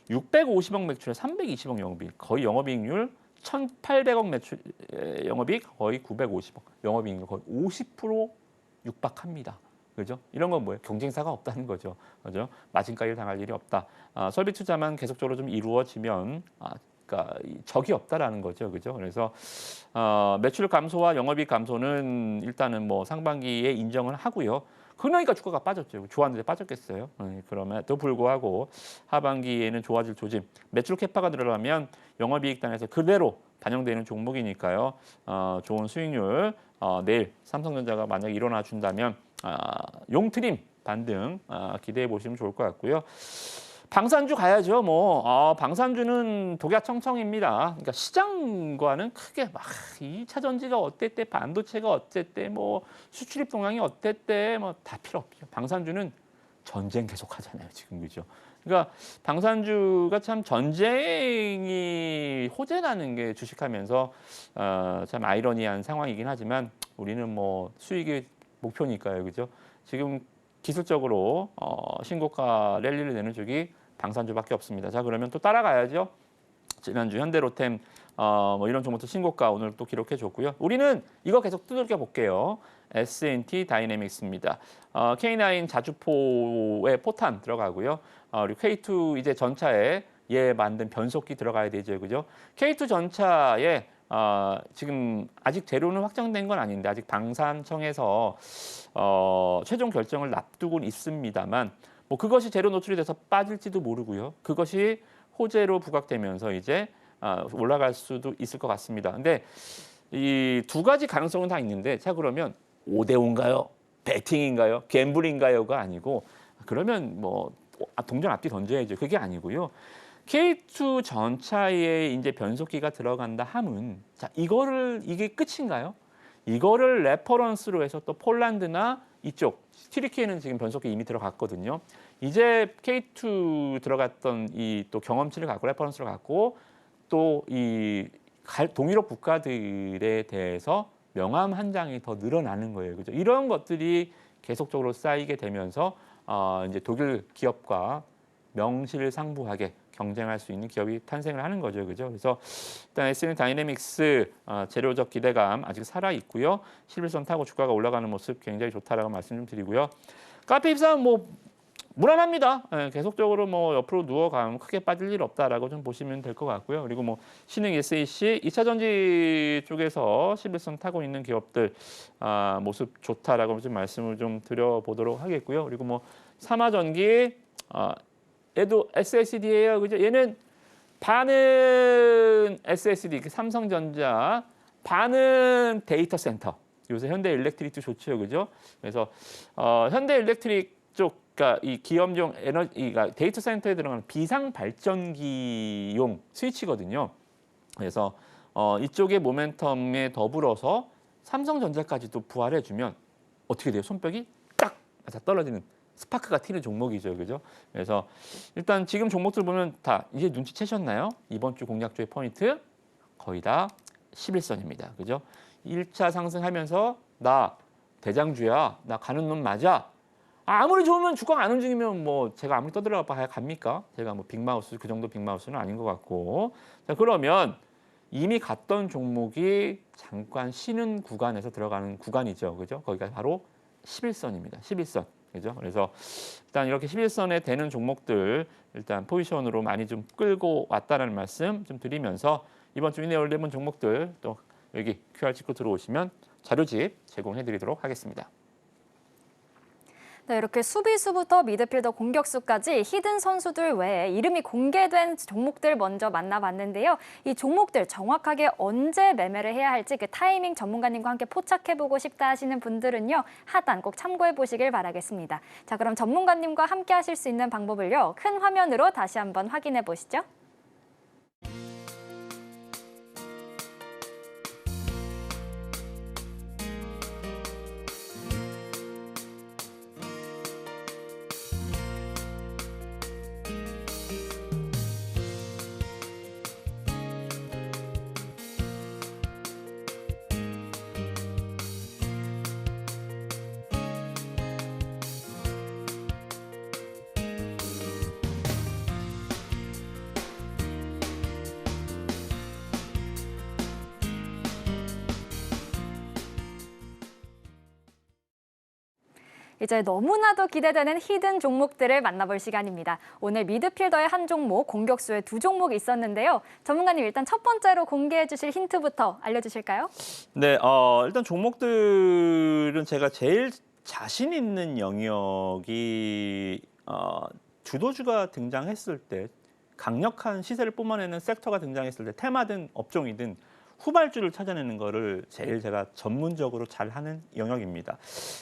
Speaker 3: 650억 매출에 320억 영업이익. 거의 영업이익률 1,800억 매출 영업이익 거의 950억. 영업이익률 거의 50% 육박합니다. 그죠? 이런 건 뭐예요? 경쟁사가 없다는 거죠. 그죠? 마진가를 당할 일이 없다. 설비 투자만 계속적으로 좀 이루어지면 그러니까 적이 없다라는 거죠. 그죠? 그래서 매출 감소와 영업이익 감소는 일단은 뭐 상반기에 인정을 하고요. 그러니까 주가가 빠졌죠. 좋았는데 빠졌겠어요. 그럼에도 불구하고 하반기에는 좋아질 조짐. 매출 캐파가 들어가면 영업이익 단에서 그대로 반영되는 종목이니까요. 좋은 수익률 내일 삼성전자가 만약에 일어나 준다면 용트림 반등 기대해 보시면 좋을 것 같고요. 방산주 가야죠. 방산주는 독야청청입니다. 그러니까 시장과는 크게 막 2차 전지가 어땠대, 반도체가 어땠대, 뭐 수출입 동향이 어땠대, 뭐 다 필요 없죠. 방산주는 전쟁 계속하잖아요, 지금 그죠? 그러니까 방산주가 참 전쟁이 호재라는 게 주식하면서 참 아이러니한 상황이긴 하지만 우리는 뭐 수익이 목표니까요, 그죠? 지금 기술적으로 신고가 랠리를 내는 쪽이 방산주밖에 없습니다. 자 그러면 또 따라가야죠. 지난주 현대로템 뭐 이런 종목도 신고가 오늘 또 기록해 줬고요. 우리는 이거 계속 두들겨 볼게요. S&T 다이내믹스입니다. K9 자주포에 포탄 들어가고요. 그리고 K2 이제 전차에 얘 만든 변속기 들어가야 되죠, 그죠? K2 전차에 지금 아직 재료는 확정된 건 아닌데 아직 방산청에서 최종 결정을 앞두고는 있습니다만 뭐 그것이 재료 노출이 돼서 빠질지도 모르고요. 그것이 호재로 부각되면서 이제 올라갈 수도 있을 것 같습니다. 근데 이 두 가지 가능성은 다 있는데 자 그러면 5대5인가요? 배팅인가요? 갬블인가요가 아니고 그러면 뭐 동전 앞뒤 던져야죠. 그게 아니고요. K2 전차에 이제 변속기가 들어간다 함은 자 이게 끝인가요? 이거를 레퍼런스로 해서 또 폴란드나 이쪽 튀르키예는 지금 변속기 이미 들어갔거든요. 이제 K2 들어갔던 이 또 경험치를 갖고 레퍼런스를 갖고 또 이 동유럽 국가들에 대해서 명함 한 장이 더 늘어나는 거예요. 그죠? 이런 것들이 계속적으로 쌓이게 되면서 이제 독일 기업과 명실상부하게 경쟁할 수 있는 기업이 탄생을 하는 거죠. 그죠? 그래서 일단 S&T 다이내믹스 재료적 기대감 아직 살아 있고요. 11선 타고 주가가 올라가는 모습 굉장히 좋다라고 말씀 좀 드리고요. 카페 입사는 뭐 무난합니다. 계속적으로 뭐 옆으로 누워가면 크게 빠질 일 없다라고 좀 보시면 될 것 같고요. 그리고 뭐 신흥 SAC 2차 전지 쪽에서 11선 타고 있는 기업들 모습 좋다라고 좀 말씀을 좀 드려보도록 하겠고요. 그리고 뭐 삼화전기 얘도 SLCD예요. 그죠? 얘는 반은 SSD, 삼성전자, 반은 데이터 센터. 요새 현대일렉트릭도 좋죠, 그죠? 그래서 현대일렉트릭 쪽, 그러니까 이 기업용 에너지가 데이터 센터에 들어가는 비상 발전기용 스위치거든요. 그래서 이쪽의 모멘텀에 더불어서 삼성전자까지도 부활해주면 어떻게 돼요? 손뼉이 딱 맞아 떨어지는 스파크가 튀는 종목이죠, 그죠? 그래서 일단 지금 종목들 보면 다 이제 눈치채셨나요? 이번 주 공략주의 포인트 거의 다 11선입니다, 그죠? 1차 상승하면서 나 대장주야, 나 가는 놈 맞아. 아무리 좋으면 주가가 안 움직이면 뭐 제가 아무리 떠들어 봐야 갑니까? 제가 뭐 빅마우스 그 정도 빅마우스는 아닌 것 같고. 자, 그러면 이미 갔던 종목이 잠깐 쉬는 구간에서 들어가는 구간이죠, 그죠? 거기가 바로 11선입니다. 11선. 그죠? 그래서 일단 이렇게 11선에 되는 종목들 일단 포지션으로 많이 좀 끌고 왔다는 말씀 좀 드리면서 이번 주 이내 올리는 종목들 또 여기 QR 찍고 들어오시면 자료집 제공해 드리도록 하겠습니다.
Speaker 2: 네, 이렇게 수비수부터 미드필더 공격수까지 히든 선수들 외에 이름이 공개된 종목들 먼저 만나봤는데요. 이 종목들 정확하게 언제 매매를 해야 할지 그 타이밍 전문가님과 함께 포착해보고 싶다 하시는 분들은요. 하단 꼭 참고해보시길 바라겠습니다. 자, 그럼 전문가님과 함께 하실 수 있는 방법을요. 큰 화면으로 다시 한번 확인해 보시죠. 이제 너무나도 기대되는 히든 종목들을 만나볼 시간입니다. 오늘 미드필더의 한 종목, 공격수의 두 종목이 있었는데요. 전문가님 일단 첫 번째로 공개해 주실 힌트부터 알려주실까요?
Speaker 3: 네, 일단 종목들은 제가 제일 자신 있는 영역이 주도주가 등장했을 때 강력한 시세를 뿜어내는 섹터가 등장했을 때 테마든 업종이든 후발주를 찾아내는 거를 제일 제가 전문적으로 잘하는 영역입니다.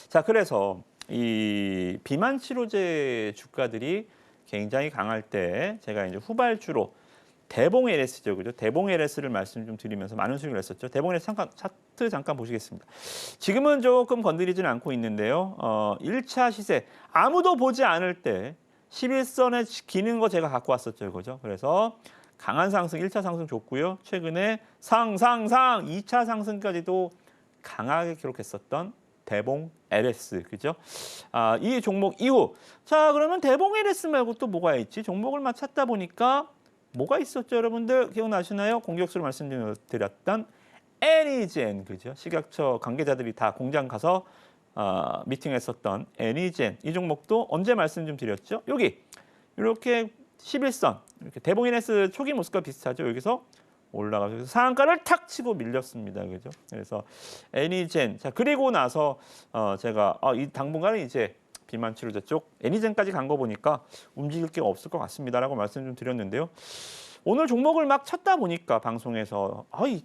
Speaker 3: 자, 그래서 이 비만 치료제 주가들이 굉장히 강할 때 제가 이제 후발주로 대봉 LS죠, 그죠? 대봉 LS를 말씀 좀 드리면서 많은 수익을 했었죠. 대봉 LS 잠깐 차트 잠깐 보시겠습니다. 지금은 조금 건드리지는 않고 있는데요. 1차 시세 아무도 보지 않을 때 11선에 기는 거 제가 갖고 왔었죠, 그죠? 그래서 강한 상승, 1차 상승 좋고요. 최근에 상상 2차 상승까지도 강하게 기록했었던 대봉 LS, 그죠? 이 종목 이후 자, 그러면 대봉 LS 말고 또 뭐가 있지? 종목을 막 찾다 보니까 뭐가 있었죠, 여러분들? 기억나시나요? 공격수로 말씀드렸던 애니젠, 그죠? 식약처 관계자들이 다 공장 가서 미팅했었던 애니젠. 이 종목도 언제 말씀 좀 드렸죠? 여기 이렇게 11선, 이렇게 대봉 LS 초기 모습과 비슷하죠. 여기서 올라가서 상한가를 탁 치고 밀렸습니다, 그죠? 그래서 애니젠. 자, 그리고 나서 제가 이 당분간은 이제 비만 치료제 쪽 애니젠까지 간 거 보니까 움직일 게 없을 것 같습니다라고 말씀 좀 드렸는데요. 오늘 종목을 막 찾다 보니까 방송에서 이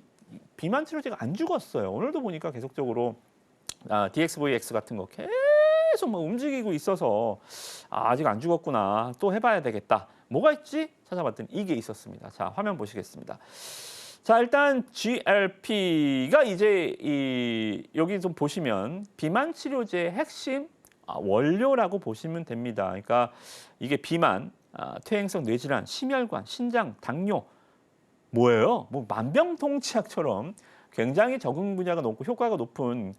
Speaker 3: 비만 치료제가 안 죽었어요. 오늘도 보니까 계속적으로 DXVX 같은 거 계속 막 움직이고 있어서 아직 안 죽었구나. 또 해봐야 되겠다. 뭐가 있지? 찾아봤더니 이게 있었습니다. 자, 화면 보시겠습니다. 자, 일단 GLP가 이제 여기 좀 보시면 비만 치료제의 핵심 원료라고 보시면 됩니다. 그러니까 이게 비만, 퇴행성 뇌질환, 심혈관, 신장, 당뇨 뭐예요? 뭐 만병통치약처럼 굉장히 적응 분야가 높고 효과가 높은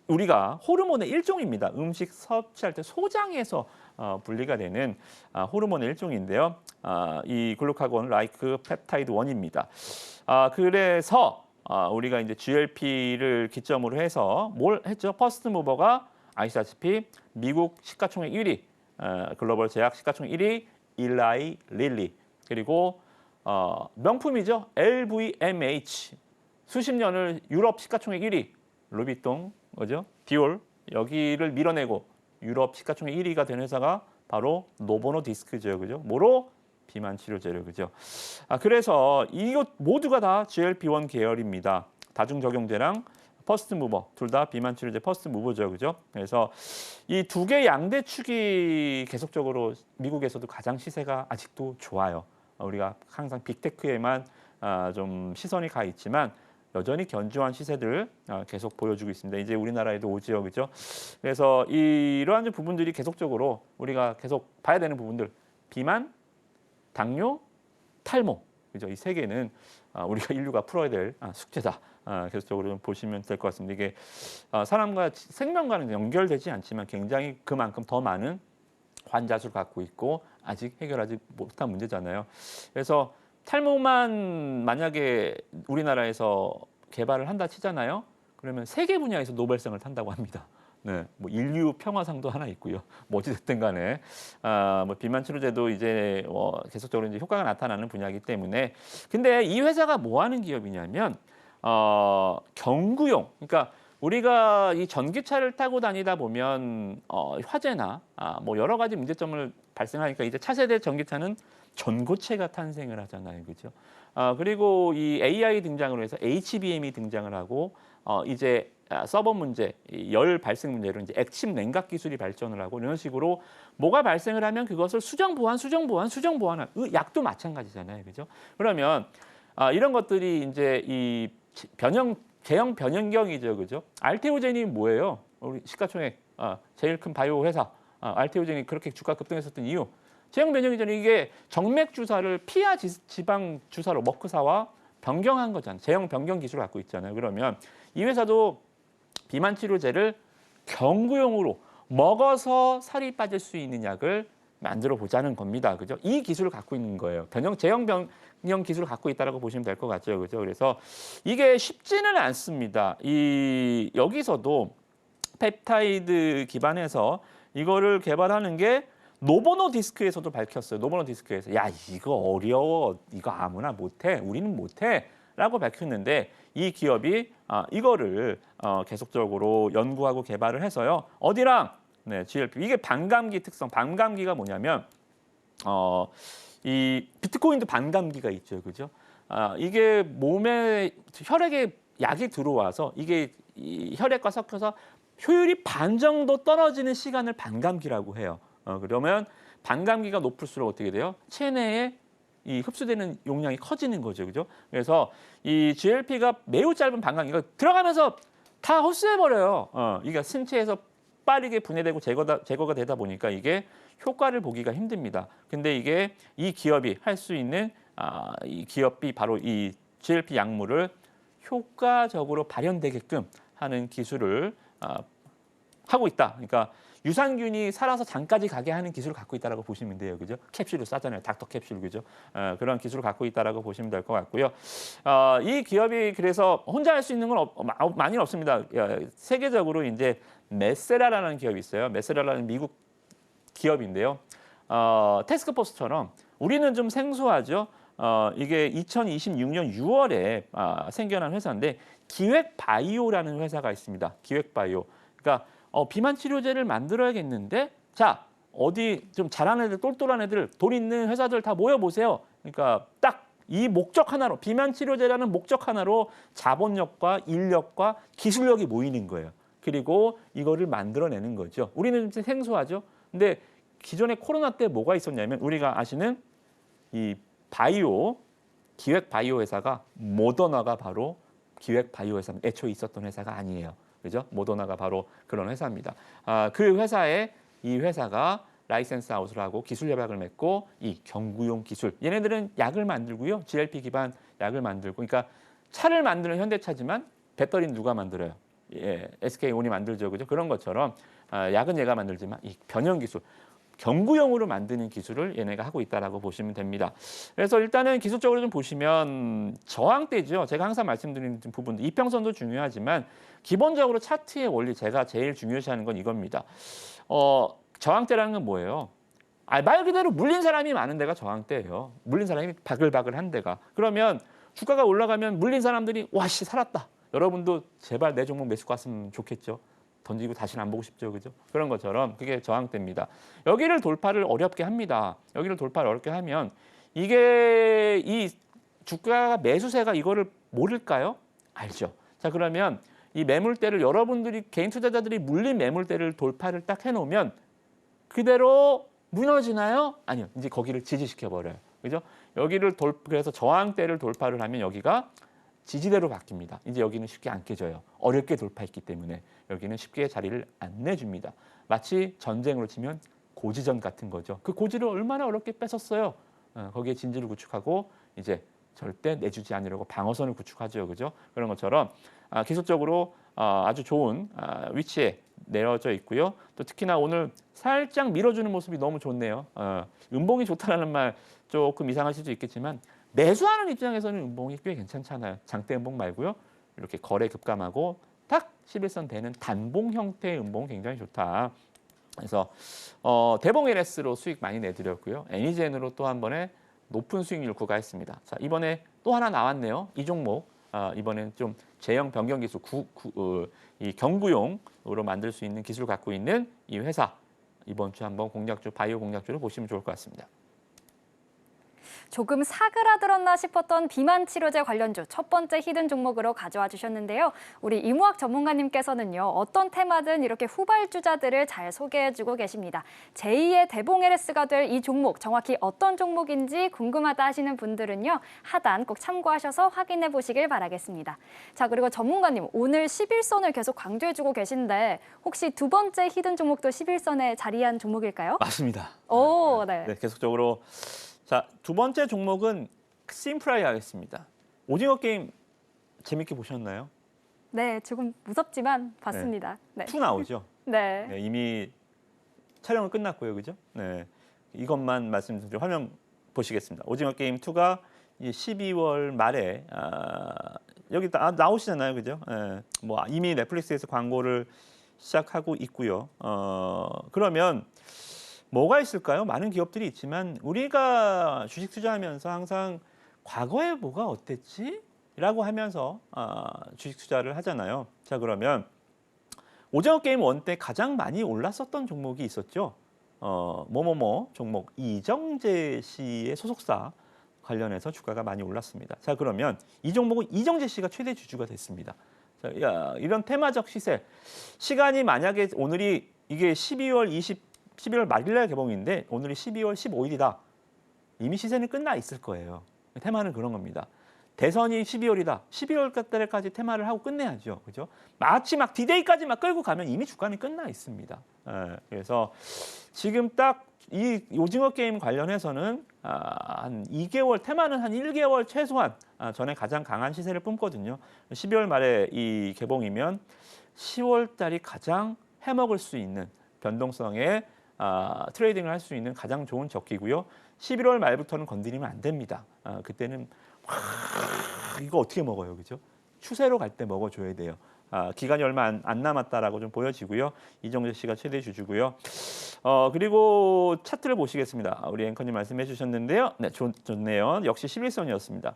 Speaker 3: 우리가 호르몬의 일종입니다. 음식 섭취할 때 소장에서 분리가 되는 호르몬의 일종인데요. 이 글루카곤 라이크 펩타이드 1입니다. 그래서 우리가 이제 GLP를 기점으로 해서 뭘 했죠? 퍼스트 무버가 아시다시피 미국 시가총액 1위, 글로벌 제약 시가총액 1위 일라이 릴리, 그리고 명품이죠. LVMH 수십 년을 유럽 시가총액 1위 루비통, 그죠? 디올 여기를 밀어내고 유럽 시가총액 1위가 된 회사가 바로 노보노디스크죠, 그죠? 뭐로? 비만 치료제를 그죠? 그래서 이것 모두가 다 GLP-1 계열입니다. 다중 적용제랑 퍼스트 무버 둘 다 비만 치료제 퍼스트 무버죠, 그죠? 그래서 이 두 개 양대축이 계속적으로 미국에서도 가장 시세가 아직도 좋아요. 우리가 항상 빅테크에만 좀 시선이 가 있지만 여전히 견조한 시세들 계속 보여주고 있습니다. 이제 우리나라에도 오지요, 그죠? 그래서 이러한 부분들이 계속적으로 우리가 계속 봐야 되는 부분들, 비만, 당뇨, 탈모, 그죠? 이 세 개는 우리가 인류가 풀어야 될 숙제다. 계속적으로 좀 보시면 될 것 같습니다. 이게 사람과 생명과는 연결되지 않지만 굉장히 그만큼 더 많은 환자 수를 갖고 있고 아직 해결하지 못한 문제잖아요. 그래서 탈모만 만약에 우리나라에서 개발을 한다 치잖아요. 그러면 세계 분야에서 노벨상을 탄다고 합니다. 네, 뭐 인류 평화상도 하나 있고요. 뭐 어찌됐든 간에 뭐 비만 치료제도 이제 계속적으로 이제 효과가 나타나는 분야이기 때문에. 근데 이 회사가 뭐 하는 기업이냐면 경구용. 그러니까 우리가 이 전기차를 타고 다니다 보면 화재나 뭐 여러 가지 문제점을 발생하니까 이제 차세대 전기차는 전고체가 탄생을 하잖아요, 그죠? 그리고 이 AI 등장으로 해서 HBM이 등장을 하고 이제 서버 문제, 열 발생 문제로 이제 액침 냉각 기술이 발전을 하고 이런 식으로 뭐가 발생을 하면 그것을 수정 보완하는 약도 마찬가지잖아요, 그죠? 그러면 이런 것들이 이제 이 제형 변형경이죠, 그죠? 알테오젠이 뭐예요? 우리 시가총액 제일 큰 바이오 회사 알테오젠이 그렇게 주가 급등했었던 이유. 제형 변형이잖아요. 이게 정맥 주사를 피하 지방 주사로 머크사와 변경한 거잖아요. 제형 변경 기술을 갖고 있잖아요. 그러면 이 회사도 비만 치료제를 경구용으로 먹어서 살이 빠질 수 있는 약을 만들어 보자는 겁니다. 그죠? 이 기술을 갖고 있는 거예요. 제형 변형 기술을 갖고 있다라고 보시면 될 것 같죠. 그죠? 그래서 이게 쉽지는 않습니다. 여기서도 펩타이드 기반에서 이거를 개발하는 게 노보노 디스크에서도 밝혔어요. 노보노 디스크에서 야 이거 어려워, 이거 아무나 못해, 우리는 못해라고 밝혔는데 이 기업이 이거를 계속적으로 연구하고 개발을 해서요. 어디랑 GLP 이게 반감기 특성. 반감기가 뭐냐면 이 비트코인도 반감기가 있죠, 그죠? 이게 몸에 혈액에 약이 들어와서 이게 이 혈액과 섞여서 효율이 반 정도 떨어지는 시간을 반감기라고 해요. 그러면 반감기가 높을수록 어떻게 돼요? 체내에 이 흡수되는 용량이 커지는 거죠, 그죠? 그래서 이 GLP가 매우 짧은 반감기가 들어가면서 다 흡수해 버려요. 이게 신체에서 빠르게 분해되고 제거가 되다 보니까 이게 효과를 보기가 힘듭니다. 근데 이게 이 기업이 할 수 있는 이 기업이 바로 이 GLP 약물을 효과적으로 발현되게끔 하는 기술을 하고 있다. 그러니까 유산균이 살아서 장까지 가게 하는 기술을 갖고 있다라고 보시면 돼요, 그죠? 캡슐을 싸잖아요, 닥터 캡슐, 그죠? 그런 기술을 갖고 있다라고 보시면 될 것 같고요. 이 기업이 그래서 혼자 할 수 있는 건 많이 없습니다. 세계적으로 이제 메세라라는 기업이 있어요. 메세라라는 미국 기업인데요. 태스크포스처럼 우리는 좀 생소하죠. 이게 2026년 6월에 생겨난 회사인데 기획바이오라는 회사가 있습니다. 기획바이오. 그러니까 비만 치료제를 만들어야겠는데 자 어디 좀 잘하는 애들 똘똘한 애들 돈 있는 회사들 다 모여보세요. 그러니까 딱 이 목적 하나로 비만 치료제라는 목적 하나로 자본력과 인력과 기술력이 모이는 거예요. 그리고 이거를 만들어내는 거죠. 우리는 좀 생소하죠. 근데 기존에 코로나 때 뭐가 있었냐면 우리가 아시는 이 바이오 기획 바이오 회사가 모더나가 바로 기획 바이오 회사 애초에 있었던 회사가 아니에요. 그죠? 모더나가 바로 그런 회사입니다. 그 회사에 이 회사가 라이센스 아웃을 하고 기술 협약을 맺고 이 경구용 기술. 얘네들은 약을 만들고요. GLP 기반 약을 만들고. 그러니까 차를 만드는 현대차지만 배터리는 누가 만들어요? SK온이 만들죠. 그죠? 그런 것처럼 약은 얘가 만들지만 이 변형 기술. 경구용으로 만드는 기술을 얘네가 하고 있다라고 보시면 됩니다. 그래서 일단은 기술적으로 좀 보시면 저항대죠. 제가 항상 말씀드리는 부분도 이평선도 중요하지만 기본적으로 차트의 원리 제가 제일 중요시하는 건 이겁니다. 저항대라는 건 뭐예요? 말 그대로 물린 사람이 많은 데가 저항대예요. 물린 사람이 바글바글한 데가. 그러면 주가가 올라가면 물린 사람들이 와씨 살았다. 여러분도 제발 내 종목 매수 갔으면 좋겠죠. 던지고 다시는 안 보고 싶죠, 그죠? 그런 것처럼 그게 저항대입니다. 여기를 돌파를 어렵게 합니다. 여기를 돌파를 어렵게 하면 이게 이 주가 매수세가 이거를 모를까요? 알죠. 자, 그러면 이 매물대를 여러분들이 개인 투자자들이 물린 매물대를 돌파를 딱 해놓으면 그대로 무너지나요? 아니요. 이제 거기를 지지시켜 버려요. 그죠? 여기를 그래서 저항대를 돌파를 하면 여기가 지지대로 바뀝니다. 이제 여기는 쉽게 안 깨져요. 어렵게 돌파했기 때문에 여기는 쉽게 자리를 안 내줍니다. 마치 전쟁으로 치면 고지전 같은 거죠. 그 고지를 얼마나 어렵게 뺏었어요. 거기에 진지를 구축하고 이제 절대 내주지 않으려고 방어선을 구축하죠. 그죠? 그런 것처럼 기술적으로 아주 좋은 위치에 내려져 있고요. 또 특히나 오늘 살짝 밀어주는 모습이 너무 좋네요. 음봉이 좋다라는 말 조금 이상할 수도 있겠지만 매수하는 입장에서는 음봉이 꽤 괜찮잖아요. 장대 음봉 말고요. 이렇게 거래 급감하고 딱 11선 되는 단봉 형태의 음봉 굉장히 좋다. 그래서 대봉 LS로 수익 많이 내드렸고요. 애니젠으로 또 한 번에 높은 수익률 구가했습니다. 자, 이번에 또 하나 나왔네요. 이 종목 이번엔 좀 제형 변경 기술 이 경구용으로 만들 수 있는 기술을 갖고 있는 이 회사 이번 주 한번 공략주 바이오 공략주를 보시면 좋을 것 같습니다.
Speaker 2: 조금 사그라들었나 싶었던 비만 치료제 관련주 첫 번째 히든 종목으로 가져와 주셨는데요. 우리 이무학 전문가님께서는요. 어떤 테마든 이렇게 후발주자들을 잘 소개해주고 계십니다. 제2의 대봉 LS가 될 이 종목 정확히 어떤 종목인지 궁금하다 하시는 분들은요. 하단 꼭 참고하셔서 확인해 보시길 바라겠습니다. 자, 그리고 전문가님 오늘 11선을 계속 강조해주고 계신데 혹시 두 번째 히든 종목도 11선에 자리한 종목일까요?
Speaker 3: 맞습니다.
Speaker 2: 오, 네.
Speaker 3: 네, 계속적으로 자, 두 번째 종목은 심프라이 하겠습니다. 오징어 게임 재밌게 보셨나요?
Speaker 2: 네, 조금 무섭지만 봤습니다. 네.
Speaker 3: 2 나오죠?
Speaker 2: 네.
Speaker 3: 네, 이미 촬영은 끝났고요. 그죠? 네. 이것만 말씀드리고 화면 보시겠습니다. 오징어 게임 2가 12월 말에 여기 나오시잖아요. 그죠? 네. 뭐 이미 넷플릭스에서 광고를 시작하고 있고요. 그러면 뭐가 있을까요? 많은 기업들이 있지만 우리가 주식 투자하면서 항상 과거에 뭐가 어땠지? 라고 하면서 주식 투자를 하잖아요. 자, 그러면 오징어 게임 1 때 가장 많이 올랐었던 종목이 있었죠. 뭐뭐뭐 종목 이정재 씨의 소속사 관련해서 주가가 많이 올랐습니다. 자, 그러면 이 종목은 이정재 씨가 최대 주주가 됐습니다. 자, 이런 테마적 시세. 시간이 만약에 오늘이 이게 12월 말일날 개봉인데 오늘이 12월 15일이다. 이미 시세는 끝나 있을 거예요. 테마는 그런 겁니다. 대선이 12월이다. 12월 달까지 테마를 하고 끝내야죠. 그죠? 마치 막 디데이까지 막 끌고 가면 이미 주가는 끝나 있습니다. 그래서 지금 딱 이 오징어 게임 관련해서는 한 2개월, 테마는 한 1개월 최소한 전에 가장 강한 시세를 뿜거든요. 12월 말에 이 개봉이면 10월 달이 가장 해먹을 수 있는 변동성의 트레이딩을 할 수 있는 가장 좋은 적기고요. 11월 말부터는 건드리면 안 됩니다. 그때는 이거 어떻게 먹어요, 그죠? 추세로 갈 때 먹어줘야 돼요. 기간이 얼마 안 남았다라고 좀 보여지고요. 이정재 씨가 최대 주주고요. 그리고 차트를 보시겠습니다. 우리 앵커님 말씀해 주셨는데요. 네, 좋네요. 역시 11선이었습니다.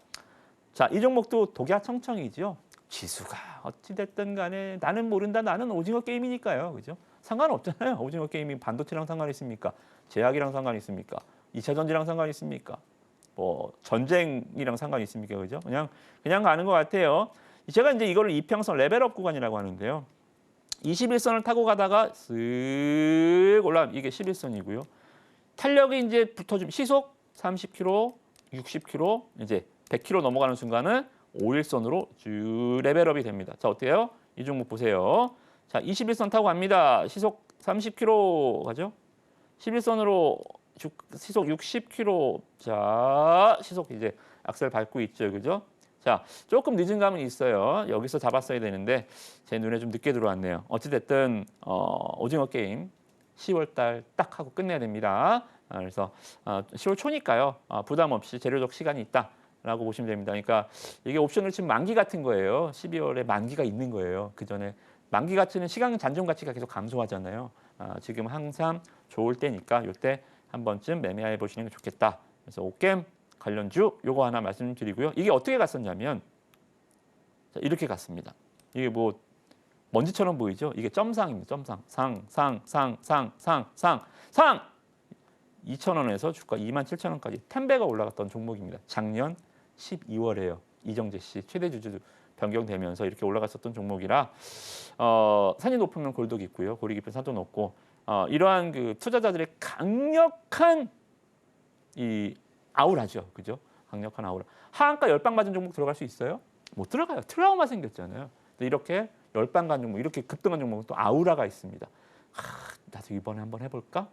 Speaker 3: 자, 이 종목도 독야청청이죠. 지수가 어찌됐든 간에 나는 모른다. 나는 오징어 게임이니까요. 그죠? 상관없잖아요. 오징어 게임이 반도체랑 상관이 있습니까? 제약이랑 상관이 있습니까? 2차 전지랑 상관이 있습니까? 뭐 전쟁이랑 상관이 있습니까? 그죠? 그냥 가는 것 같아요. 제가 이제 이거를 이평선 레벨업 구간이라고 하는데요. 21선을 타고 가다가 쓱 올라 이게 11선이고요. 탄력이 이제 붙어주면 시속 30km, 60km, 이제 100km 넘어가는 순간은 5일선으로 쭉 레벨업이 됩니다. 자, 어때요? 이 종목 보세요. 자, 21선 타고 갑니다. 시속 30km 가죠? 11선으로 시속 60km. 자, 시속 이제 악셀 밟고 있죠. 그죠? 자, 조금 늦은 감은 있어요. 여기서 잡았어야 되는데 제 눈에 좀 늦게 들어왔네요. 어찌됐든 오징어 게임 10월 달 딱 하고 끝내야 됩니다. 그래서 10월 초니까요. 부담 없이 재료적 시간이 있다라고 보시면 됩니다. 그러니까 이게 옵션을 치면 만기 같은 거예요. 12월에 만기가 있는 거예요. 그 전에 만기 가치는 시간 잔존 가치가 계속 감소하잖아요. 지금 항상 좋을 때니까 이때 한 번쯤 매매해 보시는 게 좋겠다. 그래서 옥겜 관련주 요거 하나 말씀드리고요. 이게 어떻게 갔었냐면 자, 이렇게 갔습니다. 이게 뭐 먼지처럼 보이죠? 이게 점상입니다. 점상. 상. 2,000원에서 주가 27,000원까지 10배가 올라갔던 종목입니다. 작년 12월에요. 이정재 씨 최대 주주 변경되면서 이렇게 올라갔었던 종목이라 산이 높으면 골도 깊고요. 골이 깊은 산도 높고 이러한 그 투자자들의 강력한 이 아우라죠. 그죠? 강력한 아우라. 하한가 열방 맞은 종목 들어갈 수 있어요? 못 들어가요. 트라우마 생겼잖아요. 근데 이렇게 열방 간 종목, 이렇게 급등한 종목은 또 아우라가 있습니다. 나도 이번에 한번 해볼까?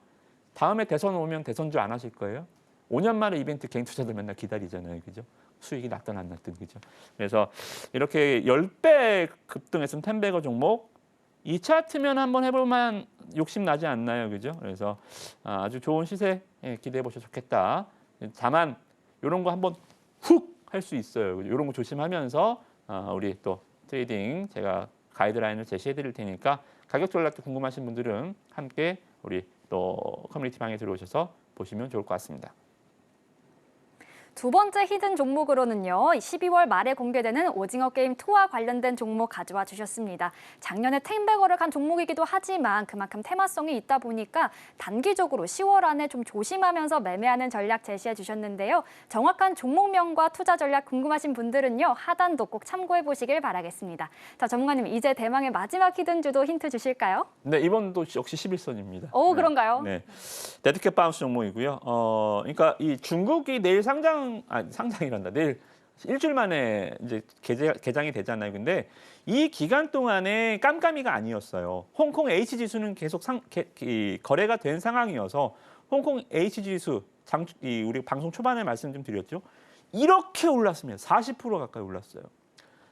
Speaker 3: 다음에 대선 오면 대선주 안 하실 거예요? 5년 만에 이벤트 개인 투자들 맨날 기다리잖아요. 그죠? 수익이 났든 안 났든. 그죠? 그래서 이렇게 10배 급등했으면 10배거 종목 이 차트면 한번 해볼 만한 욕심 나지 않나요? 그죠? 그래서 아주 좋은 시세 기대해 보셔도 좋겠다. 다만 이런 거 한번 훅 할 수 있어요. 이런 거 조심하면서 우리 또 트레이딩 제가 가이드라인을 제시해 드릴 테니까 가격 전략도 궁금하신 분들은 함께 우리 또 커뮤니티 방에 들어오셔서 보시면 좋을 것 같습니다.
Speaker 2: 두 번째 히든 종목으로는요. 12월 말에 공개되는 오징어 게임 2와 관련된 종목 가져와 주셨습니다. 작년에 10배거를 간 종목이기도 하지만 그만큼 테마성이 있다 보니까 단기적으로 10월 안에 좀 조심하면서 매매하는 전략 제시해 주셨는데요. 정확한 종목명과 투자 전략 궁금하신 분들은요. 하단도 꼭 참고해 보시길 바라겠습니다. 자, 전문가님 이제 대망의 마지막 히든주도 힌트 주실까요?
Speaker 3: 네, 이번도 역시 11선입니다.
Speaker 2: 오, 그런가요?
Speaker 3: 네. 데드캣 바운스 종목이고요. 그러니까 이 중국이 내일 상장이란다. 내일 일주일 만에 이제 개장이 되잖아요. 근데 이 기간 동안에 깜깜이가 아니었어요. 홍콩 H 지수는 계속 거래가 된 상황이어서 홍콩 H 지수 우리 방송 초반에 말씀 좀 드렸죠. 이렇게 올랐습니다. 40% 가까이 올랐어요.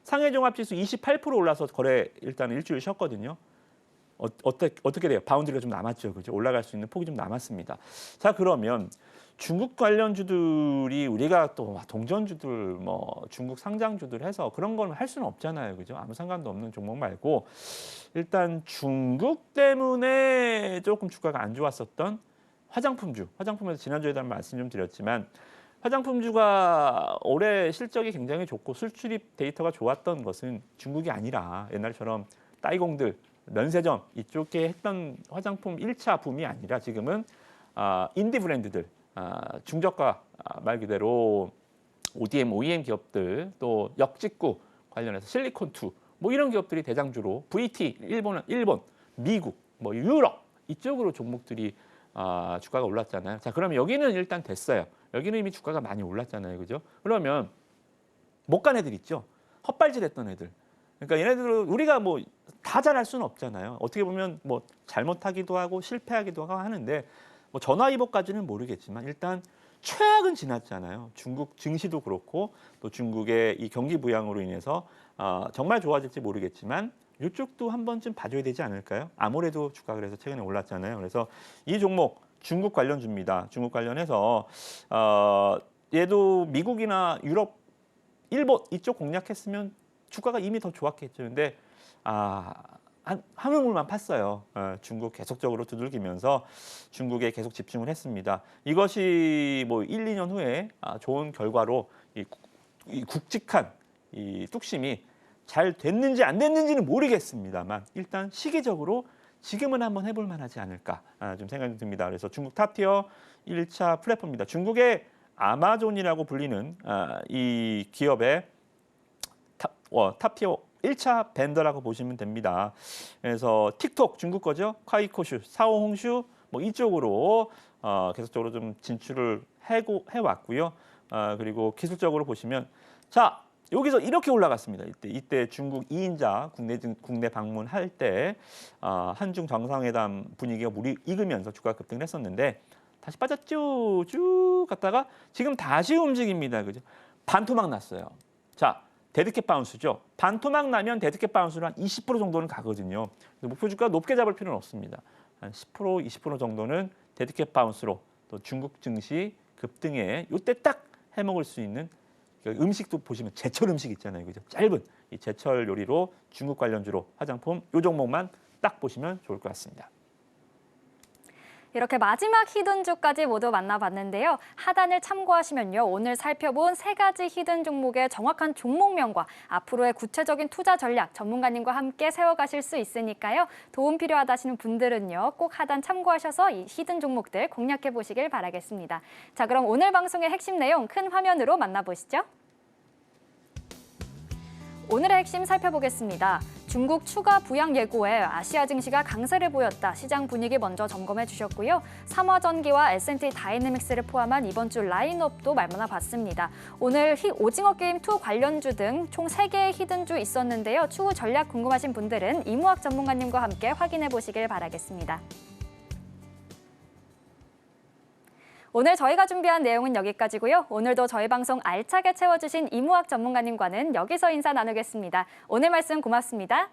Speaker 3: 상해 종합 지수 28% 올라서 거래 일단 일주일 쉬었거든요. 어떻게 돼요? 바운드리가 좀 남았죠. 그죠? 올라갈 수 있는 폭이 좀 남았습니다. 자, 그러면 중국 관련주들이 우리가 또 동전주들 뭐 중국 상장주들 해서 그런 건 할 수는 없잖아요. 그죠? 아무 상관도 없는 종목 말고 일단 중국 때문에 조금 주가가 안 좋았었던 화장품에서 지난주에도 한번 말씀 좀 드렸지만 화장품주가 올해 실적이 굉장히 좋고 수출입 데이터가 좋았던 것은 중국이 아니라 옛날처럼 따이공들 면세점 이쪽에 했던 화장품 1차 붐이 아니라 지금은 인디 브랜드들 중저가 말 그대로 ODM, OEM 기업들 또 역직구 관련해서 실리콘2 뭐 이런 기업들이 대장주로 VT, 일본, 미국, 뭐 유럽 이쪽으로 종목들이 주가가 올랐잖아요. 자, 그러면 여기는 일단 됐어요. 여기는 이미 주가가 많이 올랐잖아요. 그죠? 그러면 못 간 애들 있죠. 헛발질했던 애들. 그러니까 얘네들은 우리가 뭐 다 잘할 수는 없잖아요. 어떻게 보면 뭐 잘못하기도 하고 실패하기도 하고 하는데 뭐 전화위복까지는 모르겠지만 일단 최악은 지났잖아요. 중국 증시도 그렇고 또 중국의 이 경기 부양으로 인해서 정말 좋아질지 모르겠지만 이쪽도 한 번쯤 봐줘야 되지 않을까요? 아무래도 주가 그래서 최근에 올랐잖아요. 그래서 이 종목 중국 관련주입니다. 중국 관련해서 얘도 미국이나 유럽, 일본 이쪽 공략했으면 주가가 이미 더 좋았겠죠. 근데 한 우물만 팠어요. 중국 계속적으로 두들기면서 중국에 계속 집중을 했습니다. 이것이 뭐 1, 2년 후에 좋은 결과로 이 굵직한 이 뚝심이 잘 됐는지 안 됐는지는 모르겠습니다만 일단 시기적으로 지금은 한번 해볼 만하지 않을까 좀 생각이 듭니다. 그래서 중국 탑티어 1차 플랫폼입니다. 중국의 아마존이라고 불리는 이 기업의 탑티어 1차 벤더라고 보시면 됩니다. 그래서 틱톡 중국 거죠. 카이코슈, 사오홍슈 뭐 이쪽으로 계속적으로 좀 진출을 해왔고요. 그리고 기술적으로 보시면 자 여기서 이렇게 올라갔습니다. 이때 중국 2인자 국내 방문할 때 한중 정상회담 분위기가 무르익으면서 주가 급등을 했었는데 다시 빠졌죠. 쭉 갔다가 지금 다시 움직입니다. 그죠? 반토막 났어요. 자. 데드캣 바운스죠. 반토막 나면 데드캣 바운스로 한 20% 정도는 가거든요. 목표 주가 높게 잡을 필요는 없습니다. 한 10%, 20% 정도는 데드캣 바운스로 또 중국 증시 급등에 이때 딱 해먹을 수 있는 음식도 보시면 제철 음식 있잖아요. 그죠? 짧은 이 제철 요리로 중국 관련주로 화장품 이 종목만 딱 보시면 좋을 것 같습니다.
Speaker 2: 이렇게 마지막 히든주까지 모두 만나봤는데요. 하단을 참고하시면요. 오늘 살펴본 세 가지 히든 종목의 정확한 종목명과 앞으로의 구체적인 투자 전략 전문가님과 함께 세워가실 수 있으니까요. 도움 필요하다시는 분들은요. 꼭 하단 참고하셔서 이 히든 종목들 공략해 보시길 바라겠습니다. 자, 그럼 오늘 방송의 핵심 내용 큰 화면으로 만나보시죠. 오늘의 핵심 살펴보겠습니다. 중국 추가 부양 예고에 아시아 증시가 강세를 보였다. 시장 분위기 먼저 점검해 주셨고요. 삼화전기와 S&T 다이내믹스를 포함한 이번 주 라인업도 만나봤습니다. 오늘 오징어 게임 2 관련주 등 총 3개의 히든주 있었는데요. 추후 전략 궁금하신 분들은 이무학 전문가님과 함께 확인해 보시길 바라겠습니다. 오늘 저희가 준비한 내용은 여기까지고요. 오늘도 저희 방송 알차게 채워주신 이무학 전문가님과는 여기서 인사 나누겠습니다. 오늘 말씀 고맙습니다.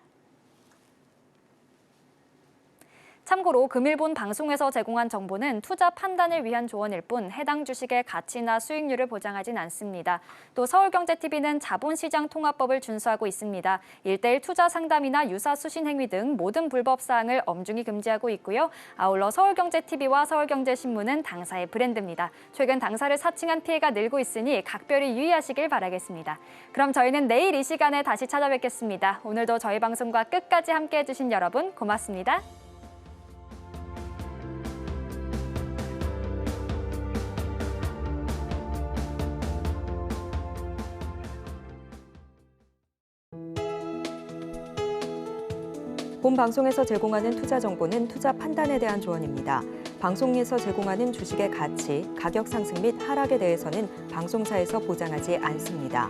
Speaker 2: 참고로 금일본 방송에서 제공한 정보는 투자 판단을 위한 조언일 뿐 해당 주식의 가치나 수익률을 보장하진 않습니다. 또 서울경제TV는 자본시장통합법을 준수하고 있습니다. 1:1 투자 상담이나 유사 수신 행위 등 모든 불법 사항을 엄중히 금지하고 있고요. 아울러 서울경제TV와 서울경제신문은 당사의 브랜드입니다. 최근 당사를 사칭한 피해가 늘고 있으니 각별히 유의하시길 바라겠습니다. 그럼 저희는 내일 이 시간에 다시 찾아뵙겠습니다. 오늘도 저희 방송과 끝까지 함께해 주신 여러분 고맙습니다.
Speaker 1: 본 방송에서 제공하는 투자 정보는 투자 판단에 대한 조언입니다. 방송에서 제공하는 주식의 가치, 가격 상승 및 하락에 대해서는 방송사에서 보장하지 않습니다.